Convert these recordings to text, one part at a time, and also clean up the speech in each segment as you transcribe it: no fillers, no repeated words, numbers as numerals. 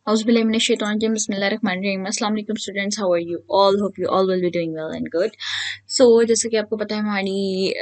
Auzubillahiminash-shaytanir-rajim. Bismillahir-rahmanir-rahim. Assalamu alaikum students, how are you all? Hope you all will be doing well and good. So जैसे कि आपको पता है हमारी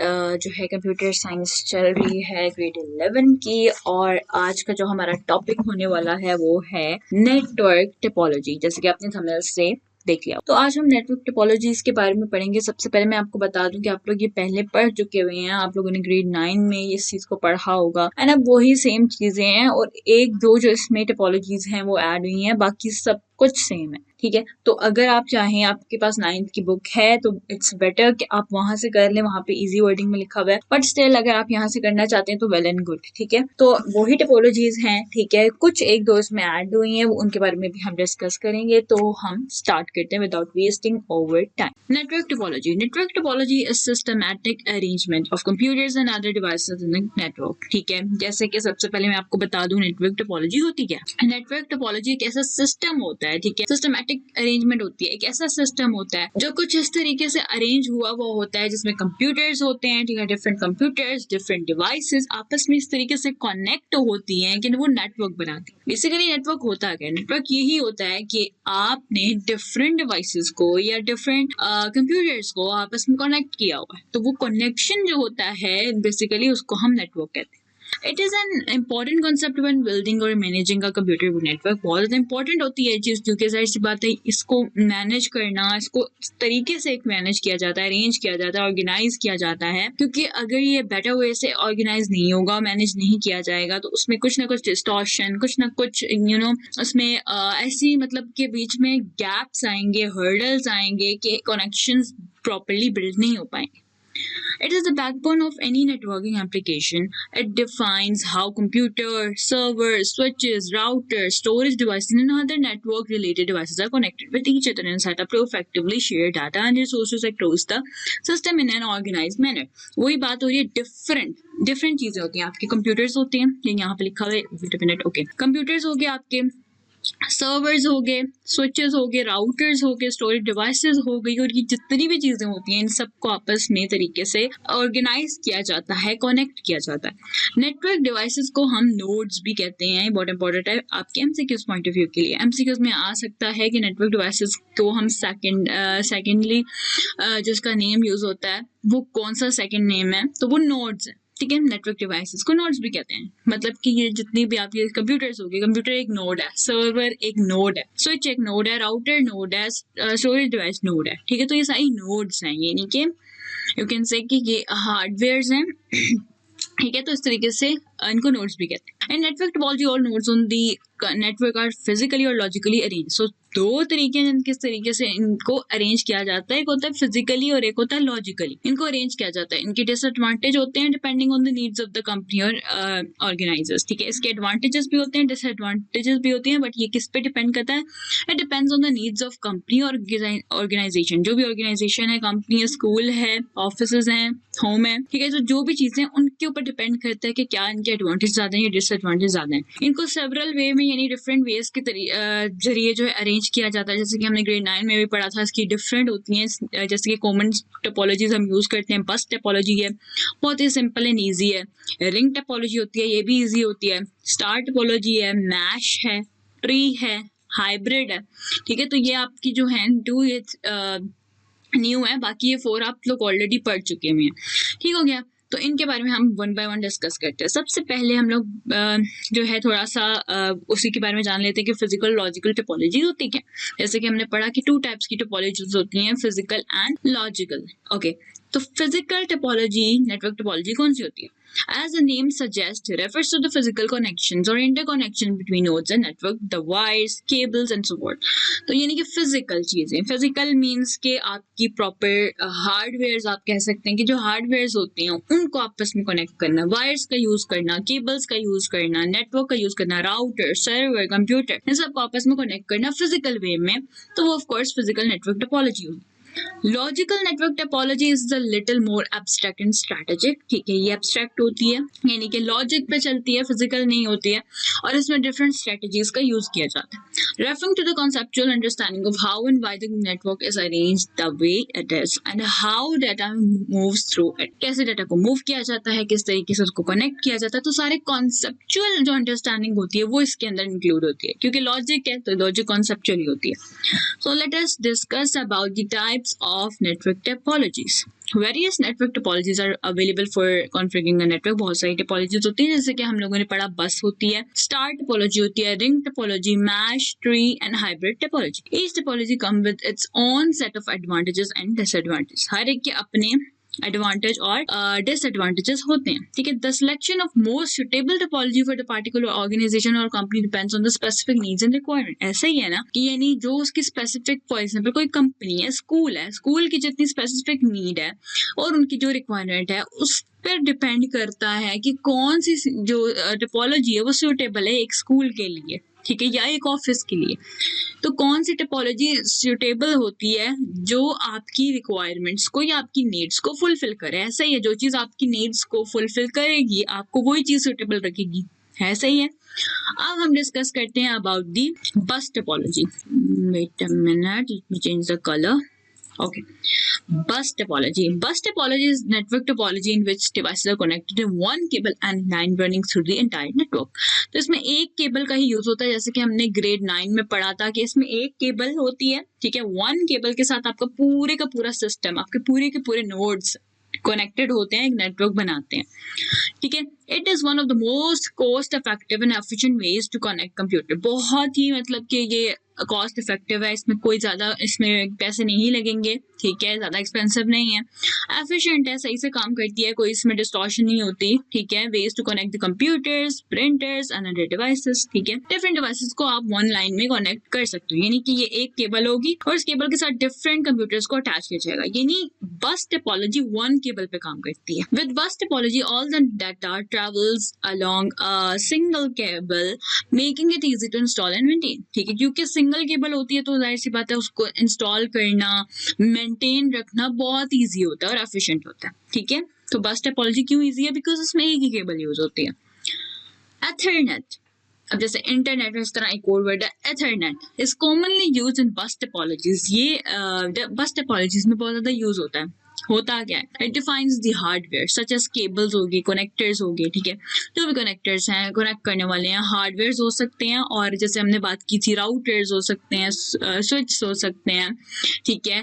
जो है कंप्यूटर साइंस चल रही है ग्रेड 11 की, और आज का जो हमारा टॉपिक होने वाला है वो है नेटवर्क टोपोलॉजी, जैसे कि आपने थंबनेल से देख लिया। तो आज हम नेटवर्क टोपोलॉजीज के बारे में पढ़ेंगे। सबसे पहले मैं आपको बता दूं कि आप लोग ये पहले पढ़ चुके हुए हैं, आप लोगों ने ग्रेड 9 में इस चीज को पढ़ा होगा, एंड अब वही सेम चीजें हैं और एक दो जो इसमें टोपोलॉजीज हैं वो ऐड हुई हैं, बाकी सब कुछ सेम है। ठीक है, तो अगर आप चाहें, आपके पास 9th की बुक है तो इट्स बेटर कि आप वहां से कर लें, वहां पे इजी वर्डिंग में लिखा हुआ है, बट स्टिल अगर आप यहाँ से करना चाहते हैं तो वेल एंड गुड। ठीक है, तो वही टोपोलॉजीज हैं। ठीक है, कुछ एक दो इसमें ऐड हुई हैं, उनके बारे में भी हम डिस्कस करेंगे। तो हम स्टार्ट करते हैं without wasting over time. Network topology. Network topology is systematic arrangement of computers and other devices in the network. ठीक है, जैसे कि सबसे पहले मैं आपको बता दूं नेटवर्क टोपोलॉजी होती क्या है। नेटवर्क टोपोलॉजी एक ऐसा सिस्टम होता है, ठीक है, सिस्टमैटिक अरेंजमेंट होती है, एक ऐसा सिस्टम होता है जो कुछ इस तरीके से अरेंज हुआ वो होता है जिसमें कंप्यूटर्स होते हैं। ठीक है, डिफरेंट कंप्यूटर्स, डिफरेंट डिवाइसेस आपस में इस तरीके से कनेक्ट होती हैं कि वो नेटवर्क बनाती है। बेसिकली नेटवर्क होता है क्या? नेटवर्क यही होता है कि आपने डिफरेंट डिवाइसेस को या डिफरेंट कंप्यूटर्स को आपस में कनेक्ट किया हुआ है, तो वो कनेक्शन जो होता है बेसिकली उसको हम नेटवर्क कहते हैं। It is an important concept when building और मैनेजिंग का कंप्यूटर नेटवर्क। बहुत ज़्यादा इंपॉर्टेंट होती है चीज़, क्योंकि जाहिर सी बात है इसको मैनेज करना, इसको इस तरीके से मैनेज किया जाता है, अरेंज किया जाता है, ऑर्गेनाइज किया जाता है, क्योंकि अगर ये बेटर वे से ऑर्गेनाइज नहीं होगा, मैनेज नहीं किया जाएगा, तो उसमें कुछ ना कुछ डिस्टॉर्शन, कुछ ना कुछ उसमें ऐसी मतलब के बीच में गैप्स आएंगे, हर्डल्स आएंगे कि कनेक्शंस प्रॉपरली बिल्ड नहीं हो पाएंगे। It is the backbone of any networking application. It defines how computers, servers, switches, routers, storage devices, and other network-related devices are connected with each other and set up to effectively share data and resources across the system in an organized manner. वही बात हो रही है, different चीजें होती हैं। आपके computers होते हैं, ये यहाँ पे लिखा हुआ है, okay, computers हो गए आपके, सर्वर्स हो गए, स्विचेस हो गए, राउटर्स हो गए, स्टोरेज डिवाइसेस हो गई, और ये जितनी भी चीजें होती हैं इन सबको आपस में तरीके से ऑर्गेनाइज किया जाता है, कनेक्ट किया जाता है। नेटवर्क डिवाइसेस को हम नोड्स भी कहते हैं। बहुत इंपॉर्टेंट है आपके एमसीक्यूज पॉइंट ऑफ व्यू के लिए। एमसीक्यूज में आ सकता है कि नेटवर्क डिवाइसेस को हम सेकेंडली जिसका नेम यूज होता है वो कौन सा सेकेंड नेम है, तो वो नोड्स है। ठीक है, नेटवर्क डिवाइसेस को नोड्स भी कहते हैं, मतलब कि ये जितनी भी आपके कंप्यूटर्स हो गए, कंप्यूटर एक नोड है, सर्वर एक नोड है, स्विच एक नोड है, राउटर नोड है, स्टोरेज डिवाइस नोड है। ठीक है, तो ये सारी नोड्स हैं, ये नहीं कि यू कैन से कि ये हार्डवेयर्स हैं। ठीक है, तो इस तरीके से इनको नोड्स भी कहते हैं। And network topology all nodes on the network are physically और लॉजिकली अरेंज। सो दो तरीके हैं किस तरीके से इनको अरेंज किया जाता है, एक होता है फिजिकली और एक होता है लॉजिकली। इनको अरेंज किया जाता है, इनके डिसएडवांटेज होते हैं depending on the needs of the company और ऑर्गेनाइजर्स। ठीक है, इसके एडवांटेजेस भी होते हैं, डिसएडवांटेजेस भी होते हैं, बट ये किस पे डिपेंड करता है? It depends on the needs of company और ऑर्गेनाइजेशन। जो भी ऑर्गेनाइजेशन है, कंपनी है, स्कूल है, ऑफिस हैं, होम है, ठीक है, तो जो भी चीजें उनके ऊपर डिपेंड करता है कि क्या इनके एडवांटेज ज्यादा है या डिसएडवांटेज ज्यादा है। इनको सेवरल वे में यानी डिफरेंट वेज के जरिए जो है अरेंज किया जाता है। जैसे कि हमने ग्रेड 9 में भी पढ़ा था, इसकी डिफरेंट होती हैं। जैसे कि कॉमन टोपोलॉजीज हम यूज करते हैं, बस टोपोलॉजी है, बहुत ही सिंपल एंड ईजी है। रिंग टोपोलॉजी होती है, ये भी ईजी होती है। स्टार टोपोलॉजी है, मैश है, ट्री है, हाइब्रिड है। ठीक है, तो ये आपकी जो है न्यू है, बाकी ये 4 आप लोग ऑलरेडी पढ़ चुके हुए हैं। ठीक हो गया, तो इनके बारे में हम वन बाय वन डिस्कस करते हैं। सबसे पहले हम लोग जो है थोड़ा सा उसी के बारे में जान लेते हैं कि फिजिकल लॉजिकल टोपोलॉजी होती है। जैसे कि हमने पढ़ा कि 2 टाइप्स की टोपोलॉजीज होती हैं, फिजिकल एंड लॉजिकल। ओके, तो फिजिकल टोपोलॉजी, नेटवर्क टोपोलॉजी कौन सी होती है? As the name suggests, refers to the physical connections or interconnection between nodes and network, the wires, cables and so forth. तो यानी कि फिजिकल चीजें, फिजिकल मीन्स के आपकी प्रॉपर हार्डवेयर, आप कह सकते हैं कि जो हार्डवेयर होते हैं उनको आपस में कनेक्ट करना, वायर्स का यूज करना, केबल्स का यूज करना, नेटवर्क का यूज करना, राउटर, सर्वर, कंप्यूटर, इन सबको आपस में कनेक्ट करना फिजिकल वे में, तो वो of course physical network topology होगी। Logical network topology is the little more abstract and strategic, ठीक है, ये एब्स्ट्रैक्ट होती है यानी कि लॉजिक पे चलती है, फिजिकल नहीं होती है, और इसमें डिफरेंट स्ट्रेटजीज का यूज किया जाता है। Referring to the conceptual understanding of how and why the network is arranged the way it is and how data moves through it, कैसे डाटा को मूव किया जाता है, किस तरीके से उसको कनेक्ट किया जाता है, तो सारे कॉन्सेप्चुअल जो अंडरस्टैंडिंग होती है वो इसके अंदर इंक्लूड होती है, क्योंकि लॉजिक है तो लॉजिक कॉन्सेप्चुअल ही होती है। So let us discuss about the types of network topologies. Various network topologies are available for configuring a network. बहुत सारी topologies होती है, जैसे कि हम लोगों ने पढ़ा बस होती है, star topology होती है, ring topology, mesh, tree and hybrid topology. Each topology comes with its own set of advantages and disadvantages. हर एक के अपने एडवांटेज और डिसएडवांटेजेस होते हैं, ठीक है। The selection of most suitable topology for the particular organisation और company depends on the specific needs and requirement. ऐसा ही है ना कि यानी जो उसकी स्पेसिफिक, फॉर एग्जांपल कोई कंपनी है, स्कूल की जितनी स्पेसिफिक नीड है और उनकी जो रिक्वायरमेंट है उस पर डिपेंड करता है कि कौन सी जो टोपोलॉजी है वो सूटेबल है एक स्कूल के लिए, ठीक है, या एक ऑफिस के लिए। तो कौन सी टोपोलॉजी सूटेबल होती है जो आपकी रिक्वायरमेंट्स को या आपकी नीड्स को फुलफिल करे। ऐसा ही है, जो चीज आपकी नीड्स को फुलफिल करेगी आपको वही चीज सूटेबल रखेगी, है सही है। अब हम डिस्कस करते हैं about the bus topology. Wait a minute, let me change the colour. Okay. Bus topology. Bus topology is network topology in which devices are connected in one cable and line running through the entire network. तो इसमें एक cable का ही use होता है, जैसे कि हमने grade 9 में पढ़ा था कि इसमें एक केबल होती है, ठीक है। वन केबल के साथ आपका पूरे का पूरा सिस्टम, आपके पूरे के पूरे नोड्स कनेक्टेड होते हैं, एक नेटवर्क बनाते हैं, ठीक है। It is one of the most cost effective and efficient ways to connect computer. बहुत ही मतलब कि ये कॉस्ट इफेक्टिव है, इसमें कोई ज्यादा इसमें पैसे नहीं लगेंगे, ठीक है, ज्यादा एक्सपेंसिव नहीं है, एफिशिएंट है, सही से काम करती है, कोई इसमें डिस्टॉर्शन नहीं होती, ठीक है। Ways to connect the computers, printers and other devices, ठीक है। डिफरेंट डिवाइसेस को आप वन लाइन में कनेक्ट कर सकते हो, यानी कि ये एक केबल होगी और इस केबल के साथ डिफरेंट कंप्यूटर्स को अटैच किया जाएगा, यानी बस टोपोलॉजी वन केबल पे काम करती है। विद बस topology all the data travels along a single cable, making it easy to install and maintain, ठीक है, क्योंकि सिंगल केबल होती है तो जाहिर सी बात है उसको इंस्टॉल करना, मेंटेन रखना बहुत इजी होता है और एफिशिएंट होता है, ठीक है। तो बस टोपोलॉजी क्यों इजी है? बिकॉज उसमें एक ही केबल यूज होती है। एथरनेट, अब जैसे इंटरनेट में इस तरह एक और वर्ड है Ethernet, is commonly use in बस टोपोलॉजीज। ये बस टोपोलॉजीज में बहुत ज्यादा यूज होता है। होता क्या है? It defines the hardware such as cables होगी, कनेक्टर्स होगी, ठीक है, जो भी कनेक्टर्स हैं, कनेक्ट करने वाले हैं, हार्डवेयर हो सकते हैं, और जैसे हमने बात की थी राउटर्स हो सकते हैं, स्विच हो सकते हैं, ठीक है।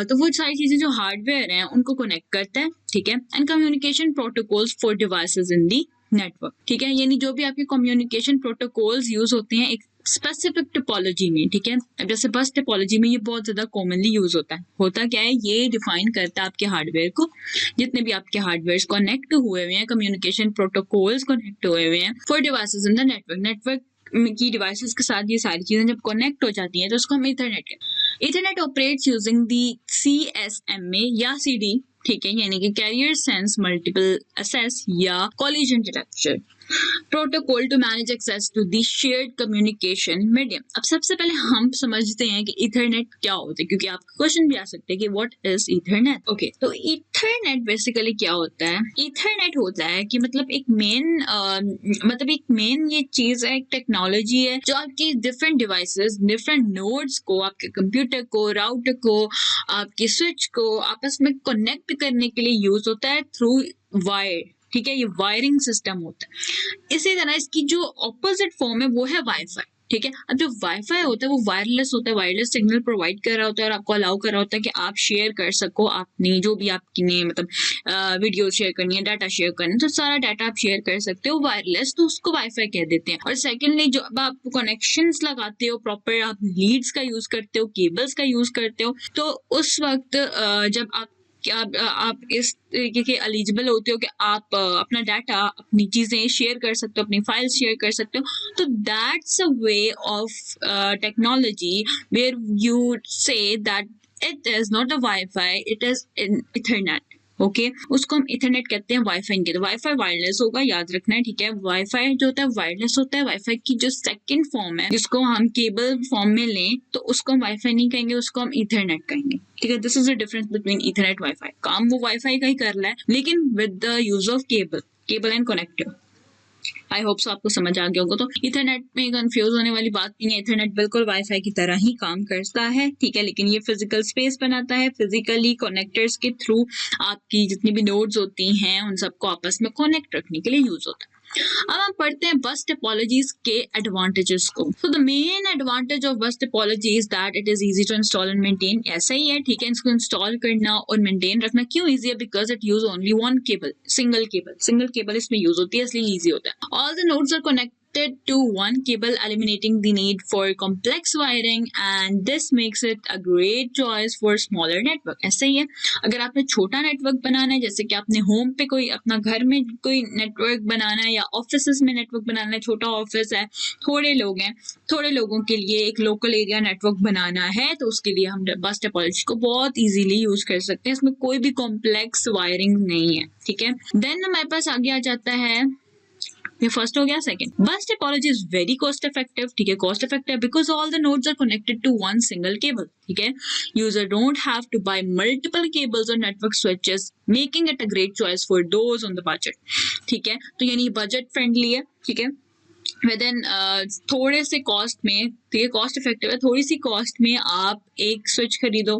तो वो सारी चीजें जो हार्डवेयर हैं उनको कनेक्ट करता है, ठीक है। And communication protocols for devices in the network, ठीक है, यानी जो भी आपके कम्युनिकेशन प्रोटोकॉल्स यूज होते हैं एक स्पेसिफिक टोपोलॉजी में, ठीक है। अब जैसे बस टोपोलॉजी में ये बहुत ज्यादा कॉमनली यूज होता है। होता क्या है? ये डिफाइन करता है आपके हार्डवेयर को, जितने भी आपके हार्डवेयर कनेक्ट हुए हुए हैं, कम्युनिकेशन प्रोटोकॉल्स कनेक्ट हुए हुए हैं for devices in the network. Network की डिवाइसेस के साथ ये सारी चीजें जब कनेक्ट हो जाती हैं तो उसको हम इथरनेट कहते हैं। Ethernet operates using the CSMA या CD, ठीक है, यानी कि कैरियर सेंस मल्टीपल एक्सेस या collision detection protocol to manage access to the shared communication medium. अब सबसे पहले हम समझते हैं कि इथरनेट क्या होता है, क्योंकि आपका क्वेश्चन भी आ सकता है कि व्हाट इज इथरनेट। ओके, तो इथरनेट बेसिकली क्या होता है? इथरनेट होता है कि मतलब एक मेन ये चीज है, एक टेक्नोलॉजी है जो आपकी डिफरेंट डिवाइसेस, डिफरेंट नोड्स को, आपके कंप्यूटर को, राउटर को, आपके स्विच को आपस में कनेक्ट करने के लिए यूज होता है थ्रू वायर, ठीक है, ये वायरिंग सिस्टम होता है। इसी तरह इसकी जो ऑपोजिट फॉर्म है वो है वाईफाई, ठीक है। अब जो वाईफाई होता है वो वायरलेस होता है, वायरलेस सिग्नल प्रोवाइड कर रहा होता है और आपको अलाउ कर रहा होता है कि आप शेयर कर सको अपनी जो भी आपकी ने मतलब वीडियो शेयर करनी है, डाटा शेयर करना है, तो सारा डाटा आप शेयर कर सकते हो वायरलेस, तो उसको वाईफाई कह देते हैं। और सेकेंडली जो अब आप कनेक्शंस लगाते हो, प्रॉपर आप लीड्स का यूज करते हो, केबल्स का यूज करते हो, तो उस वक्त जब आप इस तरीके के एलिजिबल होते हो कि आप अपना डाटा, अपनी चीजें शेयर कर सकते हो, अपनी फाइल्स शेयर कर सकते हो, तो that's a way of technology where you say that it is not a WiFi, it is in Ethernet, okay उसको हम इथरनेट कहते हैं, वाईफाई कहते हैं। वाईफाई वायरलेस होगा, याद रखना है, ठीक है। वाईफाई जो होता है वायरलेस होता है। वाईफाई की जो सेकंड फॉर्म है जिसको हम केबल फॉर्म में लें तो उसको हम वाईफाई नहीं कहेंगे, उसको हम इथरनेट कहेंगे, ठीक है। This is the difference between Ethernet wifi. काम वो वाईफाई का ही कर रहा है लेकिन with the use of cable and connector. I hope so आपको समझ आ गया होगा। तो इथरनेट में कंफ्यूज होने वाली बात नहीं है, इथरनेट बिल्कुल वाईफाई की तरह ही काम करता है, ठीक है। लेकिन ये फिजिकल स्पेस बनाता है, फिजिकली कनेक्टर्स के थ्रू आपकी जितनी भी नोड्स होती हैं उन सबको आपस में कनेक्ट रखने के लिए यूज होता है। अब हम पढ़ते हैं बस टोपोलॉजीज के एडवांटेजेस को। So the main advantage of bus topology is that it is easy to install and maintain. ऐसा ही है, ठीक है। इसको इंस्टॉल करना और मेंटेन रखना क्यों इजी है? Because it use only one cable, single cable इसमें यूज होती है, इसलिए इजी होता है। All the nodes are connected to one cable, eliminating the need for complex wiring, and this makes it a great choice for smaller network। ऐसा ही है, अगर आपने छोटा नेटवर्क बनाना है, जैसे कि आपने होम पे कोई अपना घर में कोई नेटवर्क बनाना है या ऑफिस में नेटवर्क बनाना है, छोटा ऑफिस है, थोड़े लोग हैं, थोड़े लोगों के लिए एक लोकल एरिया नेटवर्क बनाना है, तो उसके लिए हम बस टोपोलॉजी को बहुत इजीली यूज कर सकते हैं। इसमें कोई भी कॉम्प्लेक्स वायरिंग नहीं है, ठीक है। देन हमारे पास आगे आ जाता है, ये फर्स्ट हो गया। Second, bus topology is very cost effective, ठीक है। Cost effective because all the nodes are connected to one single cable, ठीक है। User don't have to buy multiple cables और network switches, making it a great choice for those on the budget, ठीक है। तो यानी budget friendly है, ठीक है। विद इन थोड़े से कॉस्ट में, तो ये कॉस्ट इफेक्टिव है, थोड़ी सी कॉस्ट में आप एक स्विच खरीदो,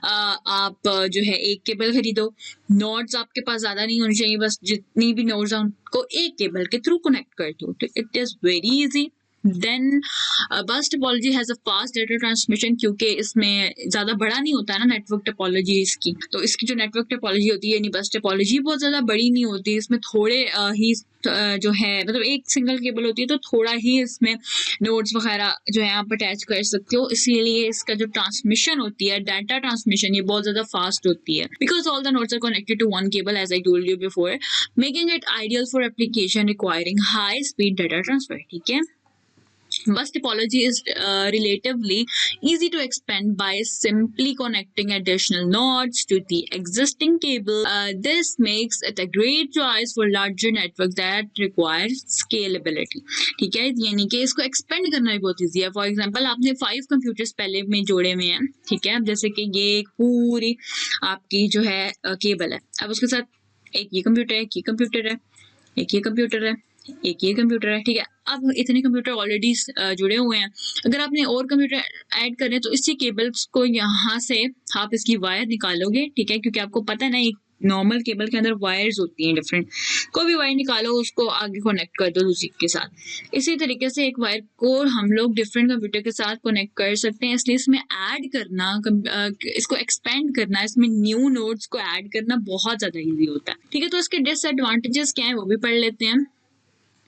आप जो है एक केबल खरीदो, नोड्स आपके पास ज्यादा नहीं होनी चाहिए, बस जितनी भी नोड्स हैं उनको एक केबल के थ्रू कनेक्ट कर दो, तो it is very easy. Then bus topology has a fast data transmission, क्योंकि इसमें ज्यादा बड़ा नहीं होता है ना नेटवर्क टोपोलॉजी इसकी, तो इसकी जो नेटवर्क टोपोलॉजी होती है यानी बस टोपोलॉजी बहुत ज्यादा बड़ी नहीं होती, इसमें थोड़े ही जो है मतलब एक सिंगल केबल होती है तो थोड़ा ही इसमें नोड्स वगैरह जो है आप अटैच कर सकते हो, इसीलिए इसका जो ट्रांसमिशन होती है, डाटा ट्रांसमिशन, ये बहुत ज्यादा फास्ट होती है। Because all the nodes are connected to one cable as I told you before, making it ideal for application requiring high speed data transfer, ठीक है। Bus topology is relatively easy to expand by simply connecting additional nodes to the existing cable. This makes it a great choice for larger networks that require scalability, ठीक है। यानी कि इसको expand करना भी बहुत ईजी है। फॉर एग्जाम्पल आपने 5 कंप्यूटर्स पहले में जोड़े हुए हैं, ठीक है। जैसे कि ये एक पूरी आपकी जो है केबल है, अब उसके साथ एक ये कंप्यूटर है, एक ये कंप्यूटर है, एक ये कंप्यूटर है, एक ये कंप्यूटर है, ठीक है। अब इतने कंप्यूटर ऑलरेडी जुड़े हुए हैं, अगर आपने और कंप्यूटर ऐड करें तो इसी केबल्स को यहाँ से आप इसकी वायर निकालोगे, ठीक है, क्योंकि आपको पता है ना एक नॉर्मल केबल के अंदर वायर्स होती हैं डिफरेंट, कोई भी वायर निकालो उसको आगे कनेक्ट कर दो दूसरी के साथ। इसी तरीके से एक वायर को हम लोग डिफरेंट कंप्यूटर के साथ कनेक्ट कर सकते हैं, इसलिए इसमें ऐड करना, इसको एक्सपेंड करना, इसमें न्यू नोड्स को ऐड करना बहुत ज्यादा ईजी होता है, ठीक है। तो इसके डिसएडवांटेजेस क्या है वो भी पढ़ लेते हैं,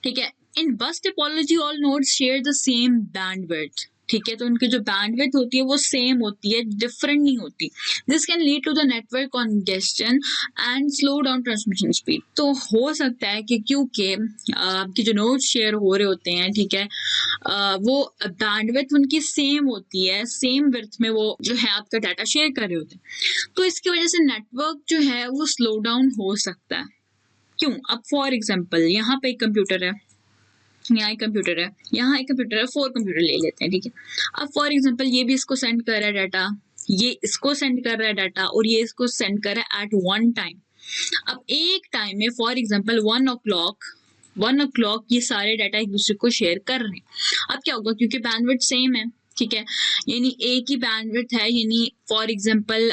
ठीक है। In bus topology all nodes share the same bandwidth, ठीक है। तो उनकी जो बैंडविड्थ होती है वो सेम होती है, डिफरेंट नहीं होती। This can lead to the network congestion and slow down transmission speed. तो हो सकता है कि क्योंकि आपके जो नोड्स शेयर हो रहे होते हैं, ठीक है, वो बैंडविड्थ उनकी सेम होती है, सेम विड्थ में वो जो है आपका डाटा शेयर कर रहे होते हैं, तो इसकी वजह से नेटवर्क जो है वो स्लो डाउन हो सकता है। क्यों? अब फॉर एग्जाम्पल यहाँ पे एक कंप्यूटर है, यहाँ एक कंप्यूटर है, यहाँ एक कंप्यूटर है, 4 कंप्यूटर ले लेते हैं, ठीक है। अब फॉर एग्जाम्पल ये भी इसको सेंड कर रहा है डाटा, ये इसको सेंड कर रहा है डाटा, और ये इसको सेंड कर रहा है एट वन टाइम। अब एक टाइम में फॉर एग्जाम्पल 1 o'clock ये सारे डाटा एक दूसरे को शेयर कर रहे हैं। अब क्या होगा, क्योंकि बैंडविड्थ सेम है, ठीक है, यानी एक ही बैंडविड्थ है, यानी फॉर एग्जांपल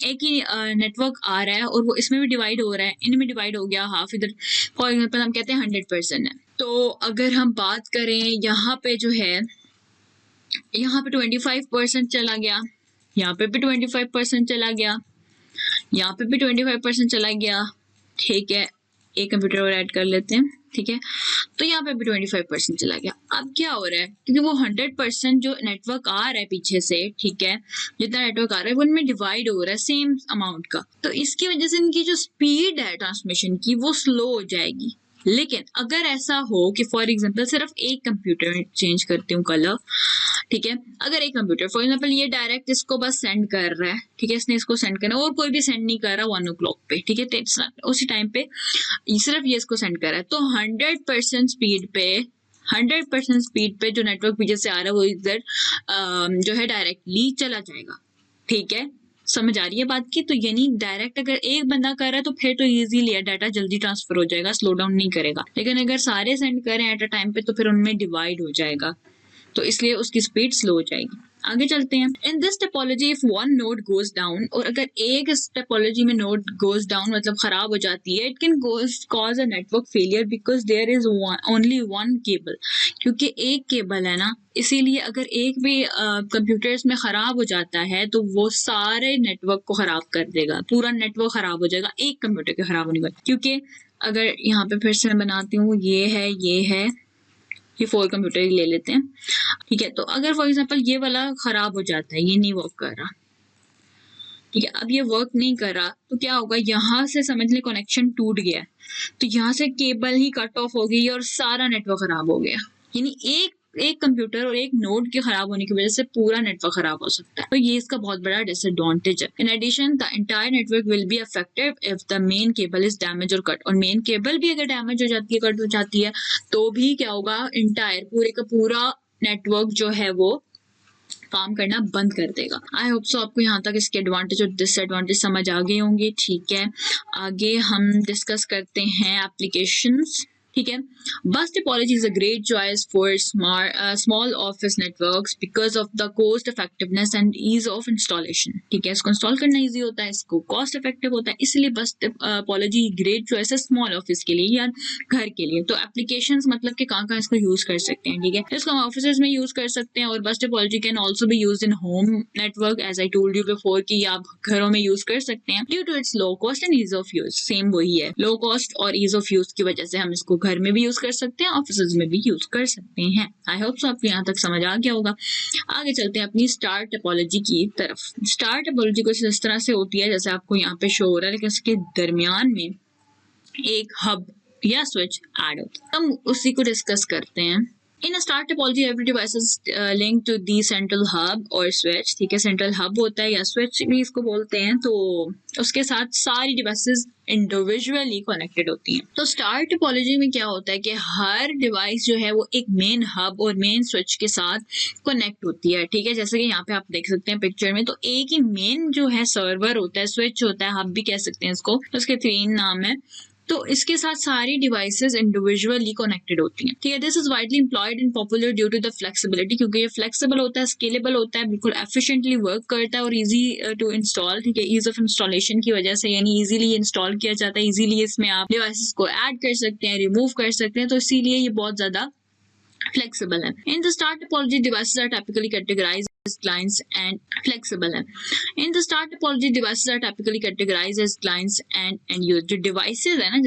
एक ही नेटवर्क आ रहा है और वो इसमें भी डिवाइड हो रहा है, इनमें डिवाइड हो गया हाफ, इधर फॉर एग्जांपल हम कहते हैं 100% है। तो अगर हम बात करें यहाँ पे जो है, यहाँ पे 25% चला गया, यहाँ पे भी 25% चला गया, यहाँ पे भी 25% चला गया, ठीक है। एक कंप्यूटर और ऐड कर लेते हैं, ठीक है, तो यहाँ पे भी 25% चला गया। अब क्या हो रहा है, क्योंकि वो 100% जो नेटवर्क आ रहा है पीछे से, ठीक है, जितना नेटवर्क आ रहा है वो उनमें डिवाइड हो रहा है सेम अमाउंट का, तो इसकी वजह से इनकी जो स्पीड है ट्रांसमिशन की वो स्लो हो जाएगी, लेकिन अगर ऐसा हो कि फॉर एग्जांपल सिर्फ एक कंप्यूटर में चेंज करती हूँ कलर, ठीक है, अगर एक कंप्यूटर फॉर एग्जांपल ये डायरेक्ट इसको बस सेंड कर रहा है, ठीक है, इसने इसको सेंड करना और कोई भी सेंड नहीं कर रहा 1 o'clock पे, ठीक है, उसी टाइम पे सिर्फ ये इसको सेंड कर रहा है, तो 100% स्पीड पे जो नेटवर्क पीछे से आ रहा है वो इधर जो है डायरेक्टली चला जाएगा, ठीक है, समझ आ रही है बात की। तो यानी डायरेक्ट अगर एक बंदा कर रहा है तो फिर तो इजीली है, डाटा जल्दी ट्रांसफर हो जाएगा, स्लो डाउन नहीं करेगा, लेकिन अगर सारे सेंड करें एट अ टाइम पे तो फिर उनमें डिवाइड हो जाएगा, तो इसलिए उसकी स्पीड स्लो हो जाएगी। आगे चलते हैं। In this topology if one node goes down, और अगर एक इस टोपोलॉजी में नोड गोज डाउन मतलब खराब हो जाती है, it can cause a network failure because there is only one cable, क्योंकि एक केबल है ना, इसीलिए अगर एक भी कंप्यूटर्स में खराब हो जाता है तो वो सारे नेटवर्क को खराब कर देगा, पूरा नेटवर्क खराब हो जाएगा एक कंप्यूटर के खराब होने के बाद। क्योंकि अगर यहाँ पे फिर से मैं बनाती हूँ, ये है ये 4 कंप्यूटर ही ले लेते हैं, ठीक है, तो अगर फॉर एग्जांपल ये वाला खराब हो जाता है, ये नहीं वर्क कर रहा, ठीक है, अब ये वर्क नहीं कर रहा तो क्या होगा, यहाँ से समझ ले कनेक्शन टूट गया है, तो यहाँ से केबल ही कट ऑफ हो गई और सारा नेटवर्क खराब हो गया, यानी एक कंप्यूटर और एक नोड के खराब होने की वजह से पूरा नेटवर्क खराब हो सकता है, तो ये इसका बहुत बड़ा डिसएडवांटेज है। In addition the entire network will be affected if the main cable is damage or cut, और मेन केबल भी अगर डैमेज हो जाती है, कट हो जाती है, तो भी क्या होगा, एंटायर पूरे का पूरा नेटवर्क जो है वो काम करना बंद कर देगा। आई होप सो आपको यहाँ तक इसके एडवांटेज और डिसएडवांटेज समझ आ गए होंगे, ठीक है। आगे हम डिस्कस करते हैं एप्लीकेशंस, ठीक है। Bus topology is a great choice for small office networks because of the cost effectiveness and ease of installation, ठीक है, इसको इंस्टॉल करना ईजी होता है, इसको कॉस्ट इफेक्टिव होता है, इसलिए बस टोपोलॉजी ग्रेट चॉइस है स्मॉल ऑफिस के लिए या घर के लिए। तो एप्लीकेशंस मतलब कि कहाँ इसको यूज कर सकते हैं, ठीक है, इसको हम ऑफिस में यूज कर सकते हैं, और bus topology can also be use in home network as I told you before कि आप घरों में यूज कर सकते हैं due to its low cost and ease of use, same वही है, लो कॉस्ट और ईज ऑफ यूज की वजह से हम इसको घर में भी यूज कर सकते हैं, ऑफिस में भी यूज कर सकते हैं। आई होप सो आपको यहाँ तक समझ आ गया होगा। आगे चलते हैं अपनी स्टार टोपोलॉजी की तरफ। स्टार टोपोलॉजी कुछ इस तरह से होती है जैसे आपको यहाँ पे शो हो रहा है, लेकिन इसके दरमियान में एक हब या स्विच ऐड होता है, हम उसी को डिस्कस करते हैं। In a star topology, every device is linked to the central hub or switch, ठीक है, सेंट्रल हब होता है या स्विच भी इसको बोलते हैं, तो उसके साथ सारी डिवाइसेस इंडिविजुअली कनेक्टेड होती हैं। तो स्टार टोपोलॉजी में क्या होता है कि हर डिवाइस जो है वो एक मेन हब और मेन स्विच के साथ कनेक्ट होती है, ठीक है, जैसे कि यहाँ पे आप देख सकते हैं पिक्चर में, तो एक ही मेन जो है सर्वर होता है, स्विच होता है, हब भी कह सकते हैं इसको, उसके 3 नाम है, तो इसके साथ सारी डिवाइसेस इंडिविजुअली कनेक्टेड होती हैं, ठीक है। This is widely employed in popular due to the flexibility, क्योंकि ये फ्लेक्सिबल होता है, स्केलेबल होता है, बिल्कुल एफिशिएंटली वर्क करता है और इजी टू इंस्टॉल, ठीक है, ईज ऑफ इंस्टॉलेशन की वजह से, यानी इजीली इंस्टॉल किया जाता है, इजीली इसमें आप डिवाइसेस को ऐड कर सकते हैं, रिमूव कर सकते हैं, तो इसीलिए ये बहुत ज्यादा flexible है। In the star topology, devices are typically categorized as clients and flexible है। In the star topology, devices are typically categorized as clients and user। जो devices है ना,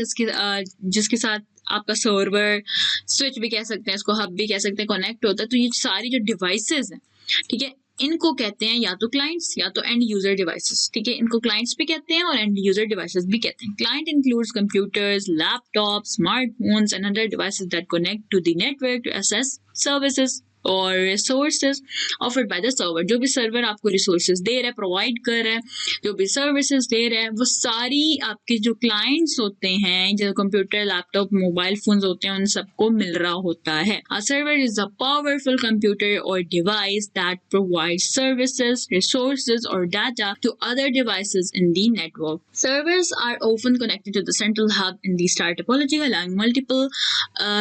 जिसके साथ आपका सर्वर, स्विच भी कह सकते हैं, इसको हब भी कह सकते हैं, कनेक्ट होता है, तो ये सारी जो डिवाइसेस हैं, ठीक है, इनको कहते हैं या तो क्लाइंट्स या तो एंड यूजर डिवाइसेस, ठीक है, इनको क्लाइंट्स भी कहते हैं और एंड यूजर डिवाइसेस भी कहते हैं। Client includes computers, laptop, smartphones and other devices that connect to the network to access services और resources offered by the server. जो भी सर्वर आपको रिसोर्सेज दे रहा है, प्रोवाइड कर रहा है, जो भी सर्विसेज दे रहा है, वो सारी आपके जो क्लाइंट्स होते हैं, जो कंप्यूटर, लैपटॉप, मोबाइल फोन्स होते हैं, उन सबको मिल रहा होता है। A server is a powerful computer और device that provide services, resources और data to other devices in the network. Servers are often connected to the central hub in the star topology, allowing multiple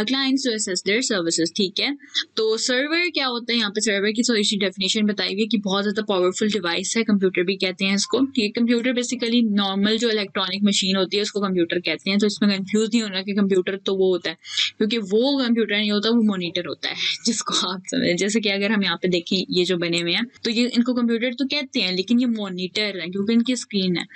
clients to access their services, ठीक है। तो server क्या होता है, यहाँ पे server की थोड़ी सी डेफिनेशन बताई हुई है कि बहुत ज्यादा पावरफुल डिवाइस है, कंप्यूटर भी कहते हैं इसको, ठीक है। कंप्यूटर बेसिकली नॉर्मल जो इलेक्ट्रॉनिक मशीन होती है उसको कंप्यूटर कहते हैं, तो इसमें कंफ्यूज नहीं होना कि कंप्यूटर तो वो होता है, क्योंकि वो कंप्यूटर नहीं होता, वो मॉनिटर होता है, जिसको आप समझें। जैसे कि अगर हम यहाँ पे देखें, ये जो बने हुए हैं, तो ये इनको कंप्यूटर तो कहते हैं, लेकिन ये मॉनिटर है क्योंकि इनकी स्क्रीन है,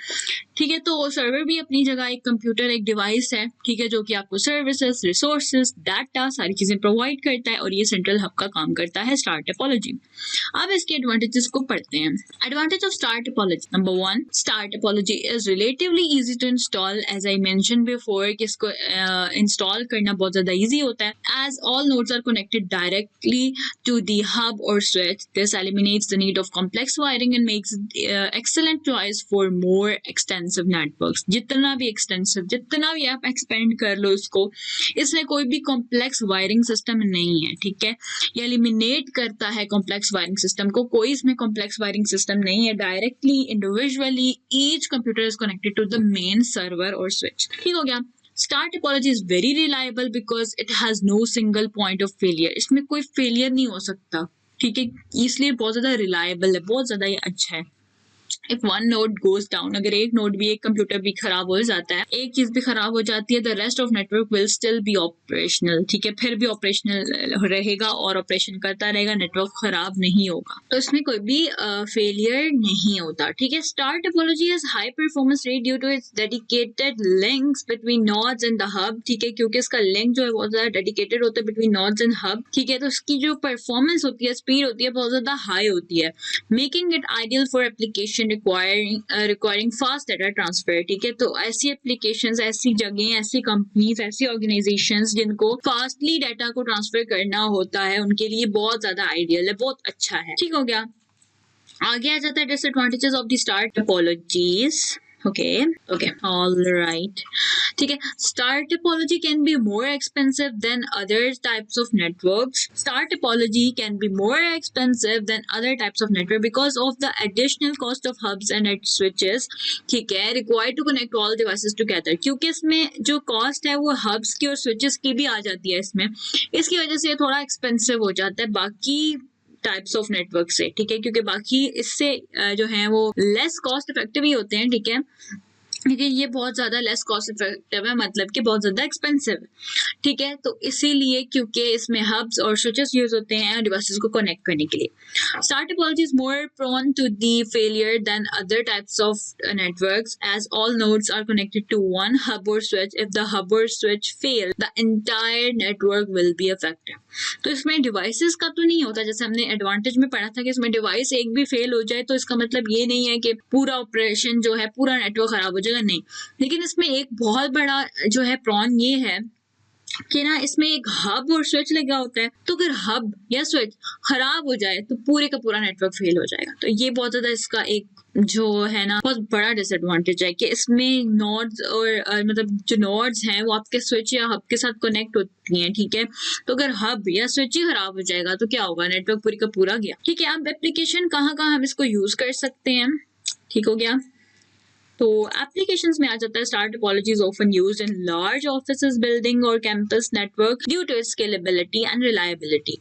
ठीक है। तो सर्वर भी अपनी जगह एक कंप्यूटर, एक डिवाइस है, ठीक है, जो कि आपको सर्विसेज, रिसोर्सेज, डाटा, सारी चीजें प्रोवाइड करता है और ये सेंट्रल हब का काम काम करता है स्टार टोपोलॉजी। अब इसके एडवांटेजेस को पढ़ते हैं। Advantage of star topology, number 1, star topology is relatively easy to install. As I mention before कि इसको इंस्टॉल करना बहुत ज्यादा इजी होता है। As all nodes are connected directly to the hub और switch, this eliminates the need of complex wiring and makes excellent choice for more extensive networks. जितना भी एक्सटेंसिव, जितना भी आप एक्सपेंड कर लो इसको, इसमें कोई भी कॉम्प्लेक्स वायरिंग सिस्टम नहीं है, ठीक है। ये एलिमिनेट करता है कॉम्प्लेक्स वायरिंग सिस्टम को, कोई इसमें कॉम्प्लेक्स वायरिंग सिस्टम नहीं है। Directly individually each computer is connected to the main server or switch, ठीक हो गया। Star topology is very reliable because it has no single point of failure. इसमें कोई फेलियर नहीं हो सकता, ठीक है, इसलिए बहुत ज्यादा रिलायबल है, बहुत ज्यादा ये अच्छा है। If one node goes down, अगर एक नोड भी, एक कंप्यूटर भी खराब हो जाता है, एक चीज भी खराब हो जाती है, the rest of network will still be operational, ठीक है, फिर भी ऑपरेशनल रहेगा और ऑपरेशन करता रहेगा, नेटवर्क खराब नहीं होगा। तो इसमें कोई भी फेलियर नहीं होता, ठीक है। Star topology is high performance rate due to its dedicated links between nodes and the hub, ठीक है, क्योंकि इसका लिंक जो है बहुत ज्यादा डेडिकेटेड होता है बिटवीन नोड्स एंड हब, ठीक है। तो इसकी जो परफॉर्मेंस होती है, स्पीड होती है, बहुत ज्यादा हाई होती है, making it ideal for application requiring fast data transfer, ठीक है। तो ऐसी एप्लीकेशंस, ऐसी जगह, ऐसी कंपनीज, ऐसी ऑर्गेनाइजेशंस जिनको फास्टली डाटा को ट्रांसफर करना होता है, उनके लिए बहुत ज्यादा आइडियल है, बहुत अच्छा है, ठीक हो गया। आगे आ जाता है disadvantages of the star topologies. Okay, all right. ठीक है, star topology can be more expensive than other types of networks. Star topology can be more expensive than other types of network because of the additional cost of hubs and net switches. ठीक है, required to connect all devices together. क्योंकि इसमें जो cost है वो hubs की और switches की भी आ जाती है इसमें, इसकी वजह से ये थोड़ा expensive हो जाता है बाकी टाइप्स ऑफ नेटवर्क से, ठीक है, क्योंकि बाकी इससे जो है वो लेस कॉस्ट इफेक्टिव ही होते हैं, ठीक है, लेकिन ये बहुत ज्यादा लेस कॉस्ट इफेक्टिव है, मतलब कि बहुत ज्यादा एक्सपेंसिव है, ठीक है। तो इसीलिए क्योंकि इसमें हब्स और स्विचेस यूज होते हैं डिवाइसेस को कनेक्ट करने के लिए। Star topology is more prone to the failure than other types of networks as all nodes are connected to one hub और स्विच। इफ द हब और switch fail, the entire network will be affected. तो इसमें devices का तो नहीं होता, जैसे हमने एडवांटेज में पढ़ा था कि इसमें डिवाइस एक भी फेल हो जाए तो इसका मतलब ये नहीं है कि पूरा ऑपरेशन जो है, पूरा नेटवर्क खराब हो जाएगा, नहीं। लेकिन इसमें एक बहुत बड़ा जो है प्रॉन ये है कि ना, इसमें एक हब और स्विच लगा होता है, तो अगर हब या स्विच खराब हो जाए तो पूरे का पूरा नेटवर्क फेल हो जाएगा। तो ये बहुत ज्यादा इसका एक जो है ना बहुत बड़ा डिसएडवांटेज है कि इसमें नोड्स और मतलब जो नोड्स हैं वो आपके स्विच या हब के साथ कनेक्ट होती हैं, ठीक है। तो अगर हब या स्विच ही खराब हो जाएगा तो क्या होगा, नेटवर्क पूरी का पूरा गया, ठीक है। अब एप्लीकेशन कहाँ हम इसको यूज कर सकते हैं, ठीक हो गया। तो एप्लीकेशंस में आ जाता है star topology is often used in large offices, building और campus network due to its scalability and reliability.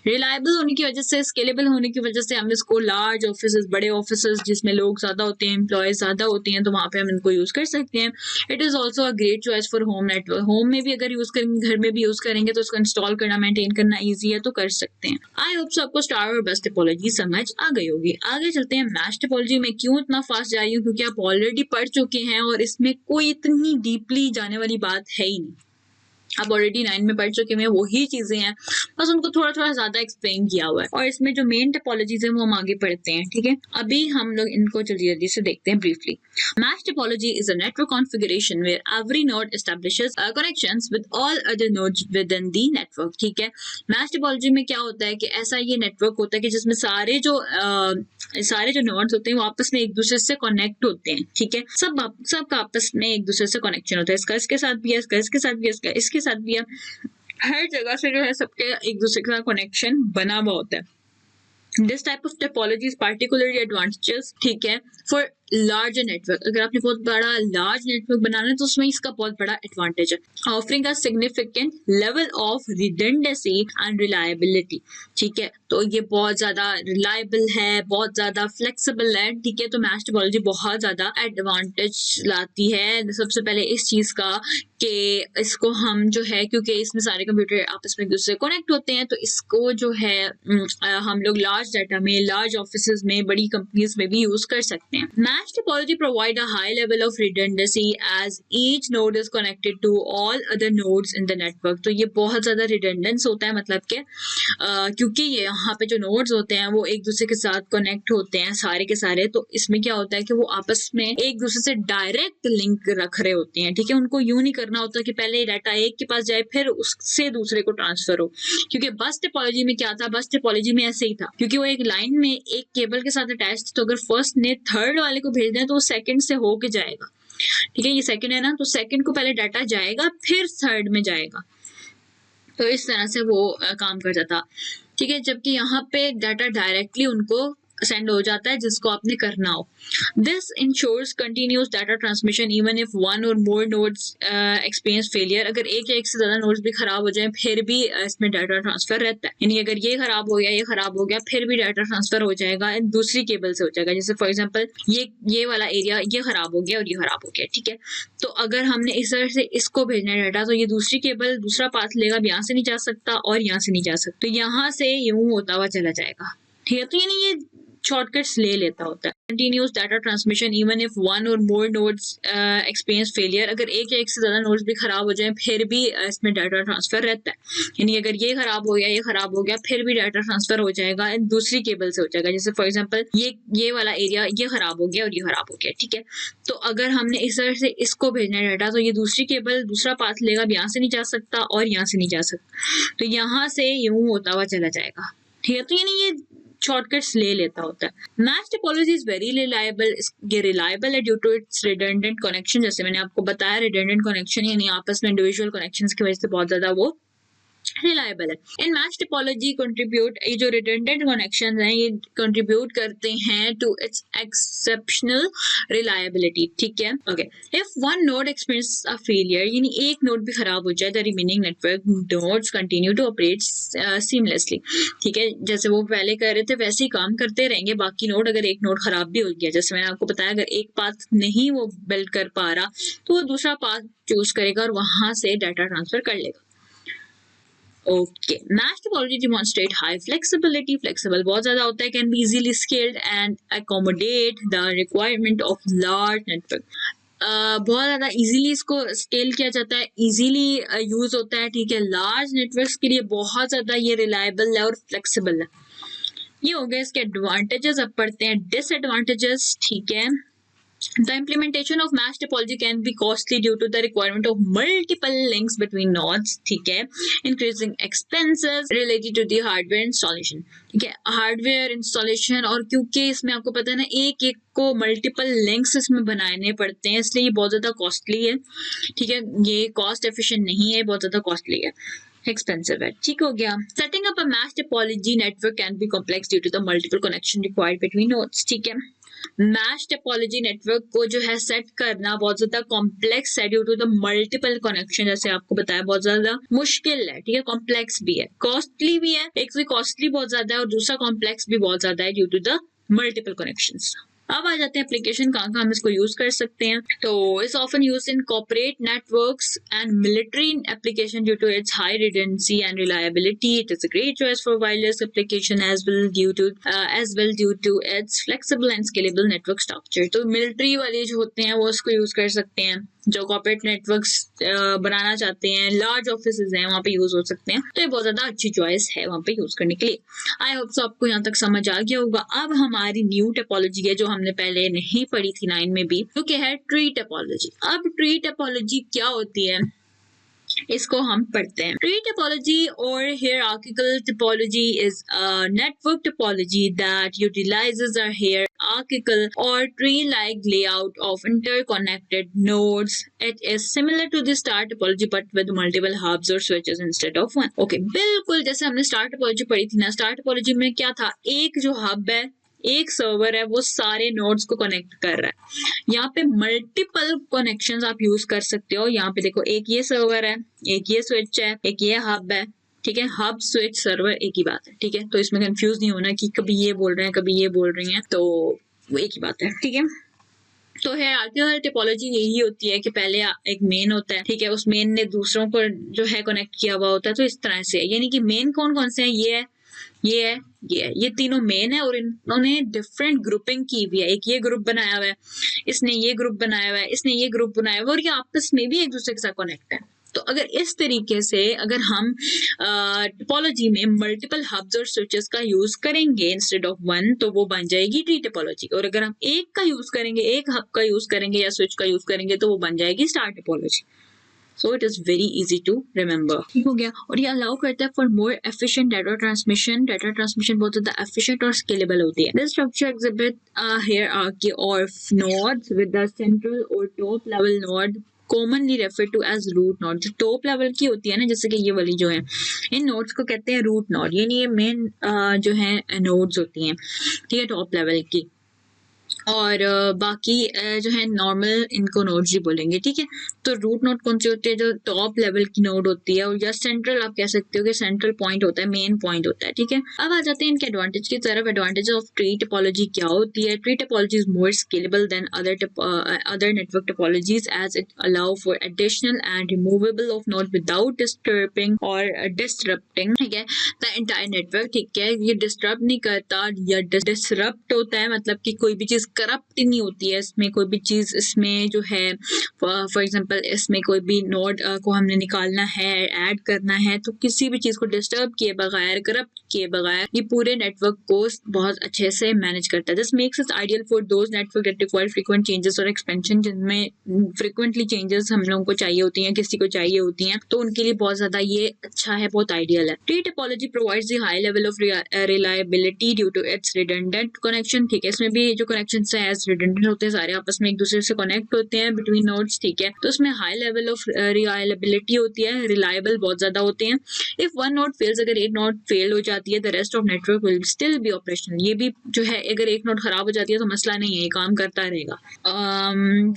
Reliable होने की वजह से, स्केलेबल होने की वजह से हम इसको लार्ज ऑफिसेज, बड़े ऑफिसेज जिसमें लोग ज्यादा होते हैं, एम्प्लॉयज ज्यादा होते हैं, तो वहां पे हम इनको यूज कर सकते हैं। It is also a great choice for home network. Home में भी अगर यूज करेंगे, घर में भी यूज करेंगे तो उसको इंस्टॉल करना, मेंटेन करना ईजी है, तो कर सकते हैं। आई होप सबको स्टार और बस टोपोलॉजी समझ आ गई होगी। आगे चलते हैं मैश टोपोलॉजी में। क्यों इतना फास्ट जा रही हूँ, क्योंकि आप ऑलरेडी पढ़ चुके हैं और इसमें कोई इतनी डीपली जाने वाली बात है ही नहीं। आप ऑलरेडी 9 में पढ़ चुके हैं, वही चीजें हैं, बस उनको थोड़ा थोड़ा ज्यादा एक्सप्लेन किया हुआ है। और इसमें जो मेन टोपोलॉजीज है वो हम आगे पढ़ते हैं, ठीक है। अभी हम लोग इनको जल्दी जल्दी से देखते हैं briefly. Mesh topology is a network configuration where every node establishes connections with all other nodes within the network, ठीक है। मैश टोपोलॉजी में क्या होता है कि ऐसा ये नेटवर्क होता है कि जिसमें सारे जो नोड्स होते हैं वो आपस में एक दूसरे से कनेक्ट होते हैं, ठीक है। सबका आपस में एक दूसरे से कनेक्शन होता है, इसका इसके साथ भी है, इसका इसके साथ भी है, इसका इसके साथ भी है, हर जगह से जो है सबके एक दूसरे के साथ कनेक्शन बना हुआ होता है। This type of topology is particularly advantages, ठीक है, फॉर लार्जर नेटवर्क। अगर आपने बहुत बड़ा लार्ज नेटवर्क बनाना है तो उसमें इसका बहुत बड़ा एडवांटेज है। Offering a significant level of redundancy and reliability, ठीक है। तो ये बहुत ज्यादा रिलायबल है, बहुत ज्यादा फ्लेक्सिबल है, ठीक है। तो मैश टोपोलॉजी बहुत ज्यादा एडवांटेज लाती है। सबसे पहले इस चीज का कि इसको हम जो है, क्योंकि इसमें सारे कंप्यूटर आपस में एक दूसरे कनेक्ट होते हैं, तो इसको जो है हम लोग लार्ज डाटा में, लार्ज ऑफिसेज में, बड़ी कंपनीज में भी यूज कर सकते हैं। Match topology provide a high level of redundancy as each node is connected to all other nodes in the network. तो ये बहुत ज़्यादा redundance होता है, मतलब कि क्योंकि ये यहाँ पे जो nodes होते हैं वो एक दूसरे के साथ connect होते हैं सारे के सारे, तो इसमें क्या होता है कि वो आपस में एक दूसरे से डायरेक्ट लिंक रख रहे होते हैं, ठीक है। उनको यूं नहीं करना होता कि पहले डाटा एक के पास जाए फिर उससे दूसरे को ट्रांसफर हो, क्योंकि बस टोपोलॉजी में क्या था, बस टोपोलॉजी में ऐसे ही था, क्योंकि वो एक लाइन में एक केबल के साथ अटैच थी, तो अगर फर्स्ट ने थर्ड वाले को भेजना है तो वो सेकंड से होके जाएगा, ठीक है। ये सेकंड है ना, तो सेकंड को पहले डाटा जाएगा फिर थर्ड में जाएगा, तो इस तरह से वो काम करता था, ठीक है। जबकि यहाँ पे डाटा डायरेक्टली उनको सेंड हो जाता है जिसको आपने करना हो। This ensures continuous data transmission even if one or more nodes experience failure. अगर एक या एक से ज्यादा नोड्स भी खराब हो जाए फिर भी इसमें डाटा ट्रांसफर रहता है, यानी अगर ये खराब हो गया, ये खराब हो गया, फिर भी डाटा ट्रांसफर हो जाएगा, दूसरी केबल से हो जाएगा। जैसे फॉर एग्जाम्पल ये वाला एरिया ये खराब हो गया और ये खराब हो गया, ठीक है। तो अगर हमने इस तरह से इसको भेजना है डाटा, तो ये दूसरी केबल दूसरा पाथ लेगा, यहाँ से नहीं जा सकता और यहाँ से नहीं जा सकता, तो यहाँ से यूं होता हुआ चला जाएगा, ठीक है। तो यानी ये शॉर्टकट्स ले लेता होता है। Continuous data transmission even if one or more nodes experience failure. अगर एक या एक से ज्यादा नोड्स भी खराब हो जाए फिर भी इसमें डाटा ट्रांसफर रहता है, यानी अगर ये खराब हो गया, ये खराब हो गया, फिर भी डाटा ट्रांसफर हो जाएगा, दूसरी केबल से हो जाएगा। जैसे फॉर एग्जांपल ये वाला एरिया ये खराब हो गया और ये खराब हो गया, ठीक है। तो अगर हमने इस तरह से इसको भेजना है डाटा, तो ये दूसरी केबल दूसरा पाथ लेगा, यहाँ से नहीं जा सकता और यहाँ से नहीं जा सकता, तो यहाँ से यूं होता हुआ चला जाएगा, ठीक है। तो यानी ये शॉर्टकट्स ले लेता होता है। Mesh topology is very reliable. ये रिलायबल है due to its redundant connection. जैसे मैंने आपको बताया, रिडंडेंट कनेक्शन यानी आपस में इंडिविजुअल कनेक्शंस की वजह से बहुत ज्यादा वो रिलायबल है। इन मैच टोपोलॉजी कंट्रीब्यूट, ये जो रिडंडेंट कनेक्शन हैं ये कंट्रीब्यूट करते हैं टू इट्स एक्सेप्शनल रिलायबिलिटी, ठीक है। Okay, if one node experience a failure, यानी एक नोड भी खराब हो जाए, the remaining network nodes continue to operate seamlessly, ठीक है। जैसे वो पहले कर रहे थे वैसे ही काम करते रहेंगे बाकी नोड। अगर एक नोड खराब भी हो गया, जैसे मैंने आपको बताया, अगर एक पाथ नहीं वो बिल्ड कर पा रहा तो वो दूसरा पाथ चूज करेगा और वहां से डाटा ट्रांसफर कर लेगा। Okay, match topology demonstrate high flexibility. Flexible बहुत ज्यादा होता है, can be easily scaled and accommodate the requirement of large network. बहुत ज्यादा इजीली इसको स्केल किया जाता है, इजीली यूज होता है, ठीक है। लार्ज नेटवर्क्स के लिए बहुत ज्यादा ये रिलायबल है और फ्लेक्सिबल है। ये हो गया इसके एडवांटेजेस। अब पढ़ते हैं डिसएडवांटेजेस, ठीक है। The implementation of match topology can be costly due to the requirement of multiple links between nodes, ठीक है, increasing expenses related to the hardware installation, ठीक है, हार्डवेयर इंस्टॉलेशन। और क्योंकि इसमें आपको पता है ना, एक एक को मल्टीपल लिंक्स इसमें बनाने पड़ते हैं, इसलिए ये बहुत ज्यादा कॉस्टली है, ठीक है। ये कॉस्ट एफिशिएंट नहीं है, बहुत ज्यादा कॉस्टली है, एक्सपेंसिव है, ठीक हो गया। Setting up a mesh topology network can be complex due to the multiple connection required between nodes, ठीक है। मैच टोपोलॉजी नेटवर्क को जो है सेट करना बहुत ज्यादा कॉम्प्लेक्स है due to the multiple connection. जैसे आपको बताया बहुत ज्यादा मुश्किल है, ठीक है, कॉम्प्लेक्स भी है, कॉस्टली भी है। एक तो कॉस्टली बहुत ज्यादा है और दूसरा कॉम्प्लेक्स भी बहुत ज्यादा है due to the multiple connections. अब आ जाते हैं एप्लीकेशन, कहाँ कहाँ हम इसको यूज कर सकते हैं। तो it's often use in corporate networks and military application due to its high redundancy and reliability. It is a great choice for wireless application as well due to its flexible and scalable network structure. तो military वाले जो होते हैं वो इसको use कर सकते हैं, जो कॉर्पोरेट नेटवर्क्स बनाना चाहते हैं, लार्ज ऑफिसेज हैं, वहाँ पे यूज हो सकते हैं। तो ये बहुत ज्यादा अच्छी चॉइस है वहाँ पे यूज करने के लिए। आई होप सो आपको यहाँ तक समझ आ गया होगा। अब हमारी न्यू टोपोलॉजी है जो हमने पहले नहीं पढ़ी थी 9 में भी, जो कि है ट्री टोपोलॉजी। अब ट्री टोपोलॉजी क्या होती है इसको हम पढ़ते हैं। ट्री टोपोलॉजी और hierarchical topology is a network topology that utilizes a hierarchical or tree-like layout of interconnected nodes. It is similar to the star topology but with multiple hubs or switches instead of one. Okay, बिल्कुल जैसे हमने star topology पढ़ी थी ना, star topology में क्या था, एक जो हब है, एक सर्वर है, वो सारे नोड्स को कनेक्ट कर रहा है। यहाँ पे मल्टीपल कनेक्शंस आप यूज कर सकते हो। यहाँ पे देखो, एक ये सर्वर है, एक ये स्विच है, एक ये हब है, ठीक है। हब स्विच सर्वर एक ही बात है, ठीक है। तो इसमें कंफ्यूज नहीं होना कि कभी ये बोल रहे हैं कभी ये बोल रही हैं, तो वो एक ही बात है, ठीक है। तो हायरार्किकल टोपोलॉजी यही होती है कि पहले एक मेन होता है, ठीक है, उस मेन ने दूसरों को जो है कनेक्ट किया हुआ होता है। तो इस तरह से, यानी कि मेन कौन कौन से हैं, ये है, ये है, ये तीनों मेन है और इन्होंने डिफरेंट ग्रुपिंग की हुई है। एक ये ग्रुप बनाया हुआ है, इसने ये ग्रुप बनाया हुआ है, इसने ये ग्रुप बनाया हुआ है और ये आपस में भी एक दूसरे के साथ कनेक्ट है। तो अगर इस तरीके से अगर हम टोपोलॉजी में मल्टीपल हब्स और स्विचेस का यूज करेंगे इंस्टेड ऑफ वन, तो वो बन जाएगी ट्री टोपोलॉजी। और अगर हम एक का यूज करेंगे, एक हब का यूज करेंगे या स्विच का यूज करेंगे, तो वो बन जाएगी star topology. So it is very easy to remember. ठीक हो गया। और ये अलाउ करता है for more efficient data transmission. Data transmission बहुत ज्यादा एफिशिएंट और स्केलेबल होती है। This structure exhibit hierarchy of nodes with the central और top level node commonly referred to as root node। जो टॉप लेवल की होती है ना, जैसे कि ये वाली जो है, इन नोड्स को कहते हैं रूट नोड, यानी ये मेन जो है नोड्स होती हैं, ठीक है, टॉप लेवल की। और बाकी जो है नॉर्मल इनको नोड्स ही बोलेंगे, ठीक है। तो रूट नोड कौन सी होती है? जो टॉप लेवल की नोड होती है, और या सेंट्रल आप कह सकते हो कि सेंट्रल पॉइंट होता है, मेन पॉइंट होता है, ठीक है। अब आ जाते हैं इनके एडवांटेज की तरफ। एडवांटेज ऑफ ट्री टोपोलॉजी क्या होती है? Tree topology is more scalable than other network topologies as it allow for additional and removable of node without disturbing or disrupting, ठीक है, द एंटायर नेटवर्क, ठीक है। ये डिस्टर्ब नहीं करता या डिसरप्ट होता है, मतलब कि कोई भी चीज करप्ट नहीं होती है इसमें, कोई भी चीज इसमें जो है, फॉर एग्जांपल इसमें कोई भी नोड को हमने निकालना है, ऐड करना है, तो किसी भी चीज को डिस्टर्ब किए बगैर, करप्ट किए बगैर ये पूरे नेटवर्क को बहुत अच्छे से मैनेज करता है। This makes it ideal for those network that require frequent changes और एक्सपेंशन, जिनमें फ्रीक्वेंटली चेंजेस हम लोगों को चाहिए होती हैं, किसी को चाहिए होती हैं, तो उनके लिए बहुत ज्यादा ये अच्छा है, बहुत आइडियल है। Tree topology provides the high level of reliability due to its redundant connection, ठीक है। इसमें भी जो कनेक्शन है एज रिडंडेंट होते हैं, सारे आपस में एक दूसरे से कनेक्ट होते हैं बिटवीन नोड्स, ठीक है। तो उसमें हाई लेवल ऑफ रिलायबिलिटी होती है, रिलायबल बहुत ज्यादा होते हैं। इफ वन नोड फेल्स, अगर एक नोड फेल हो जाती है, the rest of network will still be operational. ये भी जो है, अगर एक नोड खराब हो जाती है तो मसला नहीं है, ये काम करता रहेगा।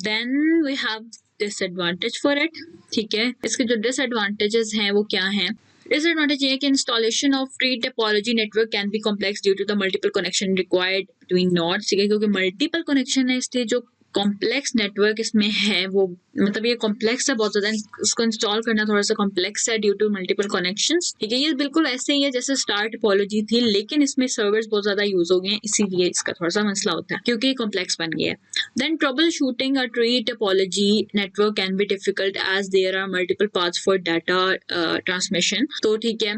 Then we have disadvantage for it, ठीक है। इसके जो डिसएडवांटेजेस हैं वो क्या हैं? डिसएडवांटेज ये है कि installation of tree topology network can be complex due to the multiple connection required between nodes, ठीक है, क्योंकि मल्टीपल कनेक्शन है, इसलिए जो कॉम्प्लेक्स नेटवर्क इसमें है वो, मतलब ये कॉम्प्लेक्स है बहुत ज्यादा, इसको इंस्टॉल करना थोड़ा सा कॉम्प्लेक्स है ड्यू टू मल्टीपल कनेक्शंस, ठीक है। ये बिल्कुल ऐसे ही है जैसे स्टार टोपोलॉजी थी, लेकिन इसमें सर्वर्स बहुत ज्यादा यूज हो गए हैं, इसीलिए इसका थोड़ा सा मसला होता है, क्योंकि कॉम्प्लेक्स बन गया है। Then troubleshooting a tree topology network can be difficult as there are multiple paths for data transmission, तो ठीक है।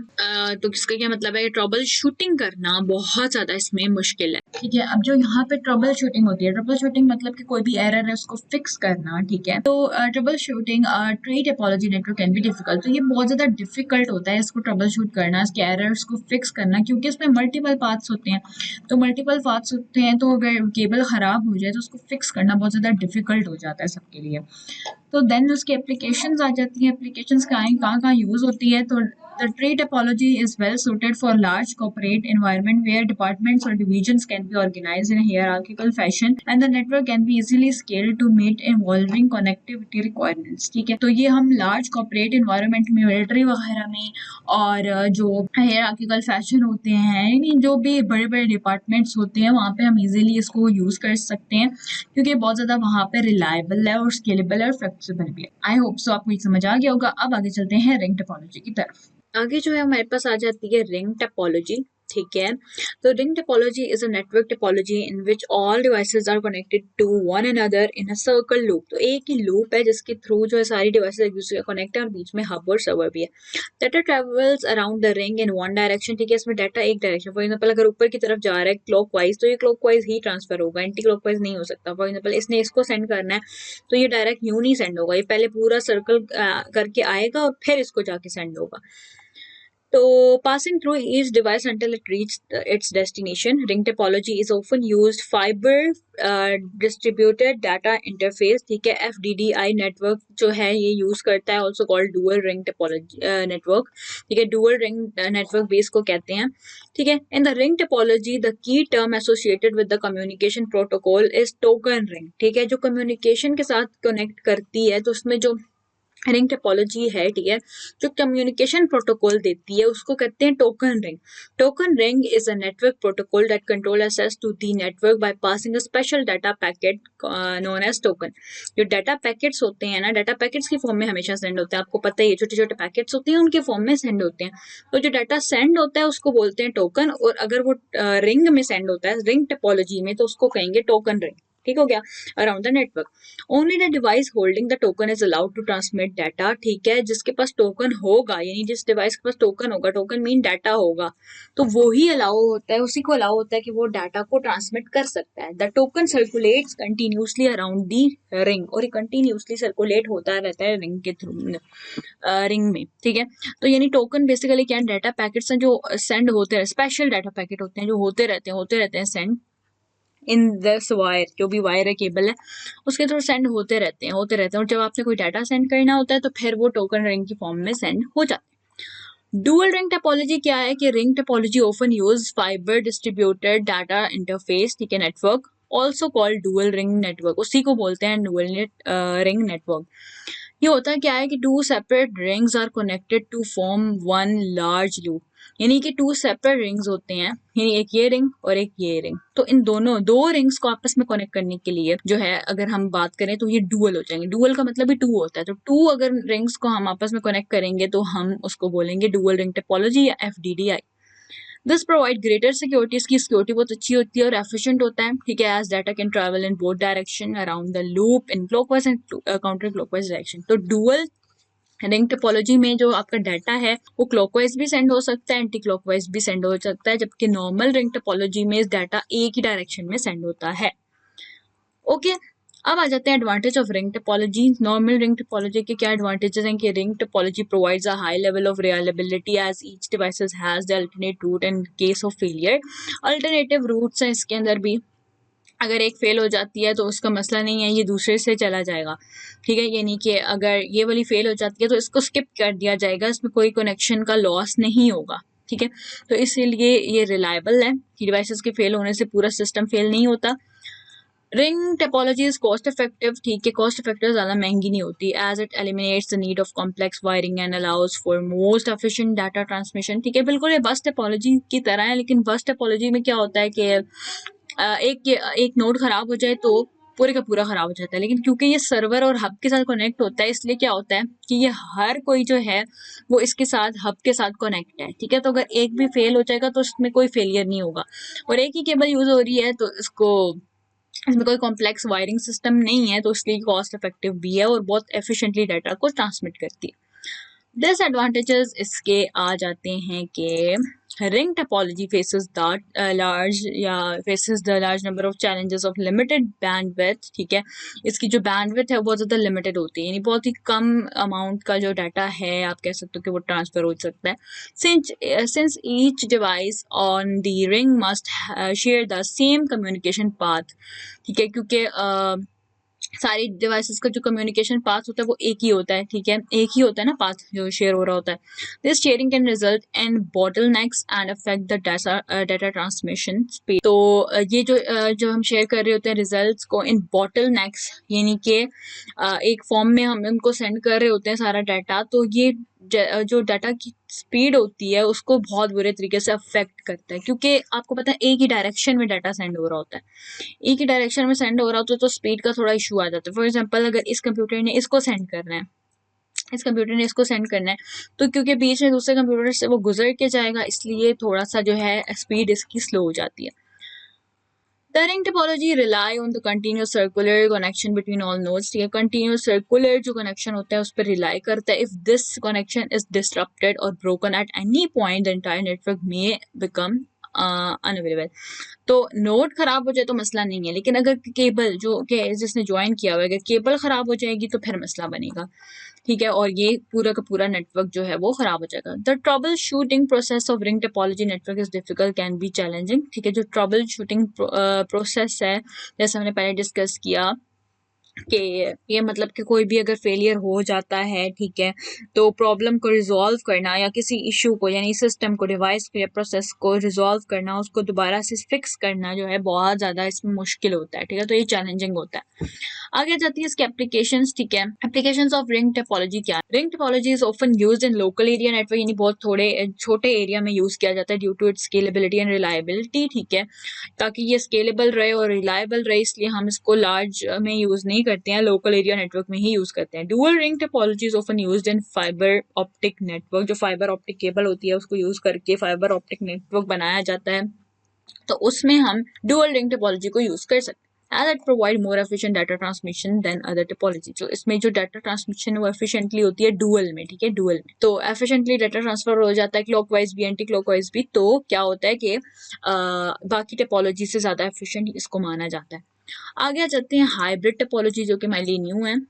तो इसका क्या मतलब है? ट्रबल शूटिंग करना बहुत ज्यादा इसमें मुश्किल है, ठीक है। अब जो यहाँ पे ट्रबल शूटिंग होती है, ट्रबल शूटिंग मतलब कि कोई भी एरर है उसको फिक्स करना, ठीक है। तो trouble shooting tree topology network can be difficult, तो ये बहुत ज्यादा डिफिकल्ट होता है इसको ट्रबल शूट करना, इसके एरर्स को फिक्स करना, क्योंकि इसमें मल्टीपल पाथ्स होते हैं। तो मल्टीपल पाथ्स होते हैं, तो अगर केबल खराब हो जाए तो उसको फिक्स करना बहुत ज्यादा डिफिकल्ट हो जाता है सबके लिए। तो देन उसकी एप्लीकेशंस आ जाती हैं। एप्लीकेशंस कहाँ यूज होती है? तो the tree topology is well suited for large corporate environment where departments or divisions can be organized in a hierarchical fashion and the network can be easily scaled to meet evolving connectivity requirements, ठीक है। तो ये हम large corporate environment में, military वगैरह में, और जो hierarchical fashion होते हैं, यानी जो भी बड़े बड़े डिपार्टमेंट्स होते हैं, वहाँ पे हम इजीली इसको यूज कर सकते हैं, क्योंकि बहुत ज्यादा वहाँ पे रिलायबल है और स्केलेबल है और फ्लेक्सिबल भी है। आई होप सो आपको समझ आ गया होगा। अब आगे चलते हैं रिंग टोपोलॉजी की तरफ। आगे जो है हमारे पास आ जाती है रिंग टोपोलॉजी, ठीक है। तो ring topology is a network topology in which all devices are connected to one another in a circle loop. तो एक ही लूप है जिसके थ्रू जो है सारी डिवाइसेस एक दूसरे का कनेक्ट है, और बीच में हब और सर्वर भी है। Data travels around the ring in one direction, ठीक है। इसमें डाटा एक डायरेक्शन, फॉर एग्जांपल अगर ऊपर की तरफ जा रहा है क्लॉकवाइज, तो ये क्लॉकवाइज ही ट्रांसफर होगा, एंटी क्लॉकवाइज नहीं हो सकता। फॉर एग्जांपल इसने इसको सेंड करना है, तो ये डायरेक्ट यूं नहीं सेंड होगा, ये पहले पूरा सर्कल करके आएगा और फिर इसको जाके सेंड होगा। So, passing through each device until it reached its destination. Ring topology is often used fiber distributed data interface, ठीक है, FDDI network जो है ये यूज करता है, also called dual ring topology network, ठीक है। dual ring network भी इसको कहते हैं, ठीक है। In the ring topology, the key term associated with the communication protocol is token ring, ठीक है। जो communication के साथ connect करती है, तो उसमें जो रिंग टोपोलॉजी है, ठीक है, जो कम्युनिकेशन प्रोटोकॉल देती है उसको कहते हैं token ring. Token ring is a network protocol that control access to the network by passing a special data packet known as token. जो डाटा पैकेट्स होते हैं ना, डाटा पैकेट्स की फॉर्म में हमेशा सेंड होते हैं, आपको पता ही है, छोटे छोटे पैकेट्स होते हैं उनके फॉर्म में सेंड होते हैं. तो जो डाटा सेंड होता है उसको बोलते हैं टोकन, और अगर वो रिंग में सेंड होता है रिंग टोपोलॉजी में तो उसको कहेंगे टोकन रिंग. ठीक हो गया. Around the network only the device holding the token is allowed to transmit data. ठीक है, जिसके पास टोकन होगा, यानी जिस डिवाइस के पास टोकन होगा, टोकन मीन डाटा होगा, तो वो ही अलाउ होता है, उसी को अलाउ होता है कि वो डाटा को ट्रांसमिट कर सकता है. The token circulates continuously around the ring, और ये कंटिन्यूसली सर्कुलेट होता रहता है रिंग के थ्रू, रिंग में. ठीक है, तो यानी टोकन बेसिकली क्या, डाटा पैकेट्स हैं जो सेंड होते हैं, स्पेशल डाटा पैकेट होते हैं जो होते रहते हैं सेंड इन दिस वायर. जो भी वायर है, केबल है, उसके थ्रू सेंड होते रहते हैं. और जब आपने कोई डाटा सेंड करना होता है तो फिर वो टोकन रिंग की फॉर्म में सेंड हो जाता है. डुअल रिंग टोपोलॉजी क्या है कि ring topology often use fibre distributed data interface, ठीक है, network, also called dual ring network. उसी को बोलते हैं डुअल रिंग नेटवर्क. ये होता है क्या है कि two separate rings are connected to form one large loop. यानी कि टू सेपरेट रिंग्स होते हैं, यानी एक ये रिंग और एक ये रिंग, तो इन दोनों दो रिंग्स को आपस में कनेक्ट करने के लिए जो है, अगर हम बात करें तो ये डुअल हो जाएंगे. डुअल का मतलब ही टू होता है, तो टू अगर रिंग्स को हम आपस में कनेक्ट करेंगे तो हम उसको बोलेंगे डुअल रिंग टोपोलॉजी या FDDI. This provide greater security. इसकी सिक्योरिटी बहुत अच्छी होती है और एफिशिएंट होता है. ठीक है, as data can travel in both direction around the loop in clockwise and counter clockwise direction. तो डुअल रिंग टोपोलॉजी में जो आपका डाटा है वो क्लॉकवाइज भी सेंड हो सकता है, एंटी क्लॉकवाइज भी सेंड हो सकता है, जबकि नॉर्मल रिंग टोपोलॉजी में इस डाटा एक ही डायरेक्शन में सेंड होता है. ओके, अब आ जाते हैं advantage of ring topology. Normal ring topology के क्या एडवांटेजेस हैं कि ring topology provides a high level of reliability as each devices has the alternate route in case of failure. Alternative routes हैं इसके अंदर भी. अगर एक फेल हो जाती है तो उसका मसला नहीं है, ये दूसरे से चला जाएगा. ठीक है, यानी कि अगर ये वाली फेल हो जाती है तो इसको स्किप कर दिया जाएगा, इसमें कोई कनेक्शन का लॉस नहीं होगा. ठीक है, तो इसीलिए ये रिलायबल है कि डिवाइसेस के फेल होने से पूरा सिस्टम फेल नहीं होता. Ring topology is cost effective. ठीक है, कॉस्ट इफेक्टिव, ज़्यादा महंगी नहीं होती, as it eliminates the need of complex wiring and allows for most efficient data transmission. ठीक है, बिल्कुल ये बस टोपोलॉजी की तरह है, लेकिन बस टोपोलॉजी में क्या होता है कि एक नोड खराब हो जाए तो पूरे का पूरा खराब हो जाता है, लेकिन क्योंकि ये सर्वर और हब के साथ कनेक्ट होता है इसलिए क्या होता है कि ये हर कोई जो है वो इसके साथ हब के साथ कनेक्ट है. ठीक है, तो अगर एक भी फेल हो जाएगा तो इसमें कोई फेलियर नहीं होगा, और एक ही केबल यूज हो रही है तो इसमें कोई कॉम्प्लेक्स वायरिंग सिस्टम नहीं है, तो इसलिए कॉस्ट इफेक्टिव भी है और बहुत एफिशिएंटली डाटा को ट्रांसमिट करती है. डिसएडवांटेजेस इसके आ जाते हैं कि ring topology faces the large number of challenges of limited bandwidth. ठीक है, इसकी जो बैंडविड्थ है वो बहुत ज़्यादा लिमिटेड होती है, यानी बहुत ही कम अमाउंट का जो डाटा है आप कह सकते हो कि वो ट्रांसफर हो सकता है. Since each device on the ring must share the same communication path. ठीक है, क्योंकि सारी डिवाइसेस का जो कम्युनिकेशन पाथ होता है वो एक ही होता है. ठीक है, एक ही होता है ना पाथ जो शेयर हो रहा होता है. This sharing can result in bottlenecks and affect the data transmission speed. तो ये जो हम शेयर कर रहे होते हैं रिजल्ट्स को इन बॉटलनेक्स, यानी कि एक फॉर्म में हम उनको सेंड कर रहे होते हैं सारा डाटा, तो ये जो डाटा की स्पीड होती है उसको बहुत बुरे तरीके से अफेक्ट करता है, क्योंकि आपको पता है एक ही डायरेक्शन में डाटा सेंड हो रहा होता है, एक ही डायरेक्शन में सेंड हो रहा होता है, तो स्पीड का थोड़ा इशू आ जाता है. फॉर एग्जांपल अगर इस कंप्यूटर ने इसको सेंड करना है, इस कंप्यूटर ने इसको सेंड करना है, तो क्योंकि बीच में दूसरे कंप्यूटर से वो गुजर के जाएगा इसलिए थोड़ा सा जो है स्पीड इसकी स्लो हो जाती है. The ring topology rely on the continuous circular connection between all nodes. ठीक है, continuous circular जो connection होता है उस पर rely करता है. If this connection is disrupted or broken at any point, the entire network may become unavailable. तो नोड खराब हो जाए तो मसला नहीं है, लेकिन अगर केबल जो के जिसने ज्वाइन किया हुआ है अगर केबल खराब हो जाएगी तो फिर मसला बनेगा. ठीक है, और ये पूरा का पूरा नेटवर्क जो है वो खराब हो जाएगा. The trouble shooting process of ring topology network is difficult, can be challenging. ठीक है, जो ट्रबल शूटिंग प्रोसेस है जैसे हमने पहले डिस्कस किया कि ये मतलब कि कोई भी अगर फेलियर हो जाता है, ठीक है, तो प्रॉब्लम को रिजॉल्व करना या किसी इशू को यानी सिस्टम को डिवाइस को या प्रोसेस को रिजॉल्व करना, उसको दोबारा से फिक्स करना जो है बहुत ज़्यादा इसमें मुश्किल होता है, ठीक है, तो ये चैलेंजिंग होता है। आगे जाती है इसकी एप्लीकेशंस, ठीक है। एप्लीकेशंस ऑफ रिंग टोपोलॉजी क्या है? Ring topology is often used in local area network, यानी बहुत थोड़े छोटे एरिया में यूज किया जाता है due to its scalability and reliability, ठीक है, ताकि ये स्केलेबल रहे और रिलायबल रहे, इसलिए हम इसको लार्ज में यूज नहीं करते हैं, लोकल एरिया नेटवर्क में ही यूज करते हैं। Dual ring topology is often used in fibre optic network, जो फाइबर ऑप्टिक केबल होती है उसको यूज करके फाइबर ऑप्टिक नेटवर्क बनाया जाता है, तो उसमें हम डुअल रिंग टोपोलॉजी को यूज कर सकते हैं। As it provide more efficient data transmission than other topology, तो इसमें जो डाटा ट्रांसमिशन वो एफिशिएंटली होती है डुअल में, ठीक है, डुअल में तो एफिशिएंटली डाटा ट्रांसफर हो जाता है क्लॉकवाइज भी एंटी क्लॉकवाइज भी, तो क्या होता है कि बाकी टोपोलॉजी से ज्यादा एफिशिएंट इसको माना जाता है। आगे आ जाते हैं हाइब्रिड टोपोलॉजी, जो कि मेरे लिए न्यू है।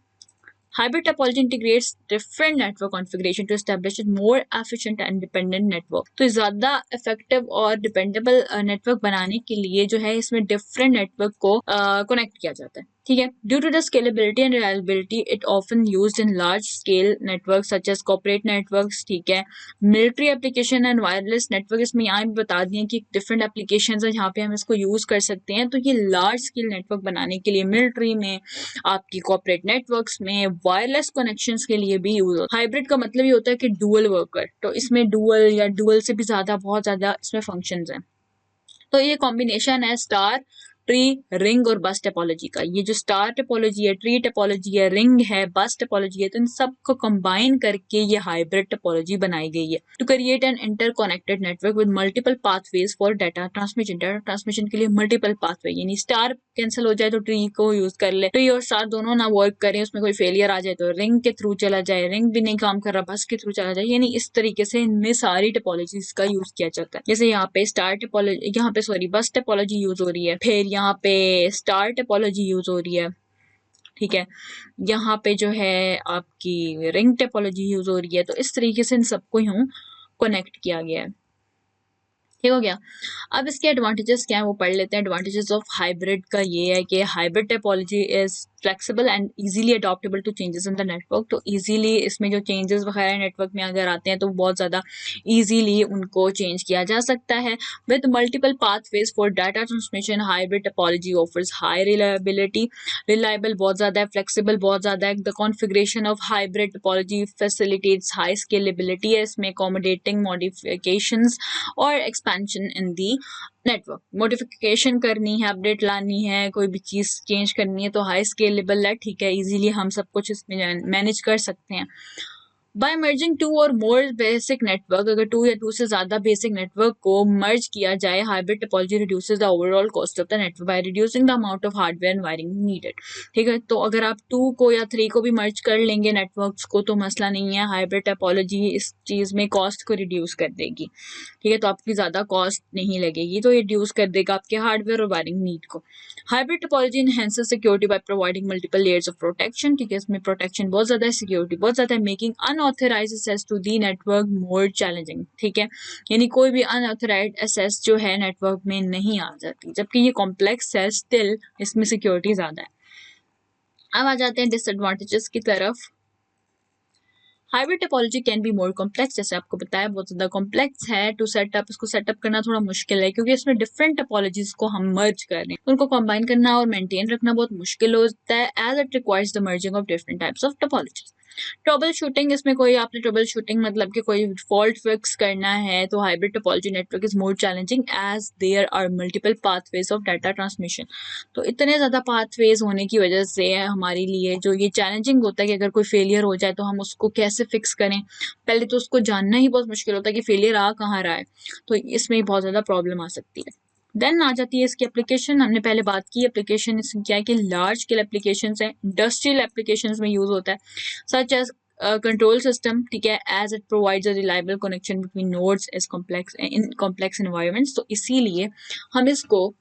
Hybrid topology integrates different network configuration to establish a more efficient and dependent network. तो ज़्यादा effective और dependable network बनाने के लिए जो है इसमें different network को connect किया जाता है, ठीक है। Due to the scalability and reliability, it often used in large scale networks such as corporate networks, ठीक है, military application and wireless network। इसमें यहाँ भी बता दिए कि different applications है जहाँ पे हम इसको use कर सकते हैं, तो ये large scale network बनाने के लिए military में, आपकी कॉर्पोरेट नेटवर्क्स में, वायरलेस कनेक्शंस के लिए भी यूज होता है। हाइब्रिड का मतलब ये होता है कि डुअल वर्कर, तो इसमें डुअल या डुअल से भी ज्यादा बहुत ज्यादा इसमें फंक्शंस हैं। तो ये कॉम्बिनेशन है स्टार, ट्री, रिंग और बस टोपोलॉजी का। ये जो स्टार टोपोलॉजी है, ट्री टोपोलॉजी है, रिंग है, बस टोपोलॉजी है, तो इन सबको कंबाइन करके ये हाइब्रिड टोपोलॉजी बनाई गई है to create an interconnected network with multiple pathways for data transmission. Data transmission के लिए मल्टीपल पाथवे, यानी स्टार कैंसिल हो जाए तो ट्री को यूज कर ले, ट्री और स्टार दोनों ना वर्क करें, उसमें कोई फेलियर आ जाए तो रिंग के थ्रू चला जाए, रिंग भी नहीं काम कर रहा बस के थ्रू चला जाए, यानी इस तरीके से इनमें सारी टोपोलॉजीज का यूज किया जाता है। जैसे यहाँ पे स्टार टोपोलॉजी, यहाँ पे सॉरी बस टोपोलॉजी यूज हो रही है, फिर यहाँ पे स्टार टोपोलॉजी यूज हो रही है, ठीक है, यहाँ पे जो है आपकी रिंग टोपोलॉजी यूज हो रही है, तो इस तरीके से इन सबको यूं कनेक्ट किया गया है, ठीक हो गया। अब इसके एडवांटेजेस क्या है वो पढ़ लेते हैं। एडवांटेजेस ऑफ हाइब्रिड का ये है कि hybrid topology is flexible and easily adaptable to changes in the network, तो इजीली इसमें जो चेंजेस वगैरह नेटवर्क में अगर आते हैं तो बहुत ज़्यादा इजीली उनको चेंज किया जा सकता है। With multiple pathways for data transmission, hybrid topology offers high reliability, reliable बहुत ज़्यादा है, फ्लेक्सिबल बहुत ज़्यादा है। The configuration of hybrid topology facilitates high scalability है, इसमें अकोमोडेटिंग मॉडिफिकेशंस और expansion in the network. Modification करनी है, अपडेट लानी है, कोई भी चीज़ चेंज करनी है तो हाई स्केलेबल है, ठीक है, इजीली हम सब कुछ इसमें मैनेज कर सकते हैं। बाय मर्जिंग टू और मोर बेसिक नेटवर्क, अगर टू या टू से ज़्यादा बेसिक नेटवर्क को मर्ज किया जाए, hybrid topology reduces the overall cost of the network by reducing the amount of hardware and wiring needed, ठीक है। तो अगर आप टू को या थ्री को भी मर्ज कर लेंगे नेटवर्क्स को तो मसला नहीं है, हाइब्रिड टोपोलॉजी इस चीज़ में कॉस्ट को रिड्यूस कर देगी, ठीक है, तो आपकी ज़्यादा कॉस्ट नहीं लगेगी, तो ये रिड्यूस कर देगा आपके हार्डवेयर और वायरिंग नीड को। Hybrid topology enhances security by providing multiple layers of protection, ठीक है, इसमें प्रोटेक्शन बहुत ज़्यादा है, सिक्योरिटी बहुत ज़्यादा है, making unauthorized access to the network more challenging, ठीक है, यानी कोई भी अनऑथराइज्ड एक्सेस जो है नेटवर्क में नहीं आ जाती, जबकि ये कॉम्प्लेक्स है स्टिल इसमें सिक्योरिटी ज़्यादा है। अब आ जाते हैं डिसएडवांटेजेस की तरफ। Hybrid topology can be more complex, जैसे आपको बताया बहुत ज़्यादा कॉम्प्लेक्स है टू सेटअप, इसको सेटअप करना थोड़ा मुश्किल है क्योंकि इसमें डिफरेंट टोपोलॉजीज को हम मर्ज कर रहे हैं, उनको कंबाइन करना और मेंटेन रखना बहुत मुश्किल होता है, as it requires the merging of different types of topologies. Troubleshooting, इसमें कोई आपने ट्रबल शूटिंग मतलब कि कोई फॉल्ट फिक्स करना है तो hybrid topology network is more challenging as there are multiple pathways of data transmission, तो इतने ज़्यादा पाथवेज होने की वजह से हमारे लिए जो ये चैलेंजिंग होता है कि अगर कोई फेलियर हो जाए तो हम उसको कैसे फिक्स करें, पहले तो उसको जानना ही बहुत मुश्किल होता है कि फेलियर आ कहाँ रहा है, तो इसमें बहुत ज़्यादा प्रॉब्लम आ सकती है। देन आ जाती है इसकी एप्लीकेशन, हमने पहले बात की एप्लीकेशन इसमें क्या है कि लार्ज स्केल एप्लीकेशन है, इंडस्ट्रियल एप्लीकेशन में यूज होता है, सच एज कंट्रोल सिस्टम, ठीक है, as it provides a reliable connection between nodes as complex in complex environments, तो इसीलिए हम इसको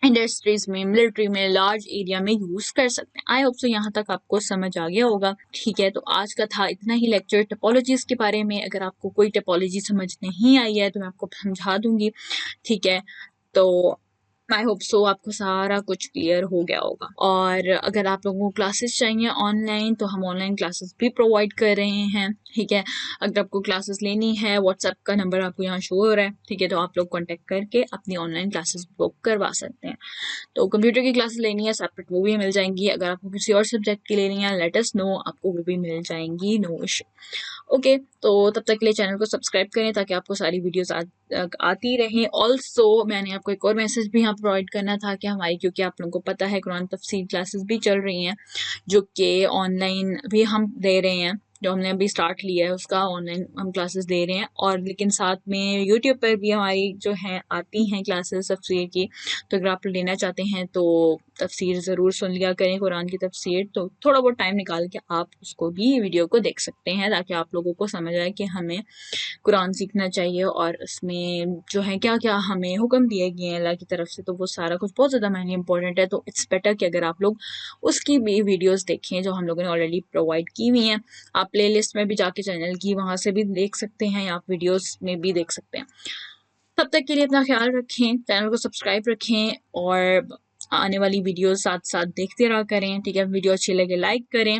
इंडस्ट्रीज में, मिलिट्री में, लार्ज एरिया में यूज कर सकते हैं। आई होप सो यहाँ तक आपको समझ आ गया होगा, ठीक है। तो आज का था इतना ही लेक्चर टोपोलॉजीज के बारे में। अगर आपको कोई टोपोलॉजी समझ नहीं आई है तो मैं आपको समझा दूंगी, ठीक है। तो आई होप सो आपको सारा कुछ क्लियर हो गया होगा। और अगर आप लोगों को क्लासेस चाहिए ऑनलाइन तो हम ऑनलाइन क्लासेस भी प्रोवाइड कर रहे हैं, ठीक है। अगर आपको क्लासेस लेनी है, व्हाट्सएप का नंबर आपको यहाँ शो हो रहा है, ठीक है, तो आप लोग कॉन्टेक्ट करके अपनी ऑनलाइन क्लासेस बुक करवा सकते हैं। तो कंप्यूटर की क्लासेस लेनी है सेपरेट, वो भी मिल जाएंगी। अगर आपको किसी और सब्जेक्ट की लेनी है, लेट अस नो, आपको वो भी मिल जाएंगी, नो इशू। ओके, तो तब तक के लिए चैनल को सब्सक्राइब करें ताकि आपको सारी वीडियोस आती रहें। ऑल्सो मैंने आपको एक और मैसेज भी यहाँ प्रोवाइड करना था कि हमारी, क्योंकि आप लोगों को पता है कुरान तफसीर क्लासेस भी चल रही हैं जो कि ऑनलाइन भी हम दे रहे हैं, जो हमने अभी स्टार्ट लिया है उसका ऑनलाइन हम क्लासेस दे रहे हैं। और लेकिन साथ में यूट्यूब पर भी हमारी जो है आती हैं क्लासेस तफसीर की, तो अगर आप लेना चाहते हैं तो तफसीर ज़रूर सुन लिया करें, कुरान की तफसीर। तो थोड़ा बहुत टाइम निकाल के आप उसको भी वीडियो को देख सकते हैं ताकि आप लोगों को समझ आए कि हमें कुरान सीखना चाहिए और उसमें जो है क्या क्या हमें हुक्म दिए गए हैं अल्लाह की तरफ से, तो वो सारा कुछ बहुत ज़्यादा मैंने इंपॉर्टेंट है। तो इट्स बेटर कि अगर आप लोग उसकी भी वीडियोस देखें जो हम लोगों ने ऑलरेडी प्रोवाइड की हुई हैं। आप प्लेलिस्ट में भी जाके चैनल की वहाँ से भी देख सकते हैं या आप वीडियोस में भी देख सकते हैं। तब तक के लिए अपना ख्याल रखें, चैनल को सब्सक्राइब रखें और आने वाली वीडियोस साथ साथ देखते रहा करें, ठीक है। वीडियो अच्छी लगे लाइक करें,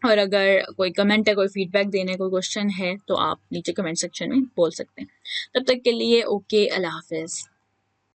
और अगर कोई कमेंट है, कोई फीडबैक देने, कोई क्वेश्चन है तो आप नीचे कमेंट सेक्शन में बोल सकते हैं। तब तक के लिए ओके, अल्लाह हाफिज़।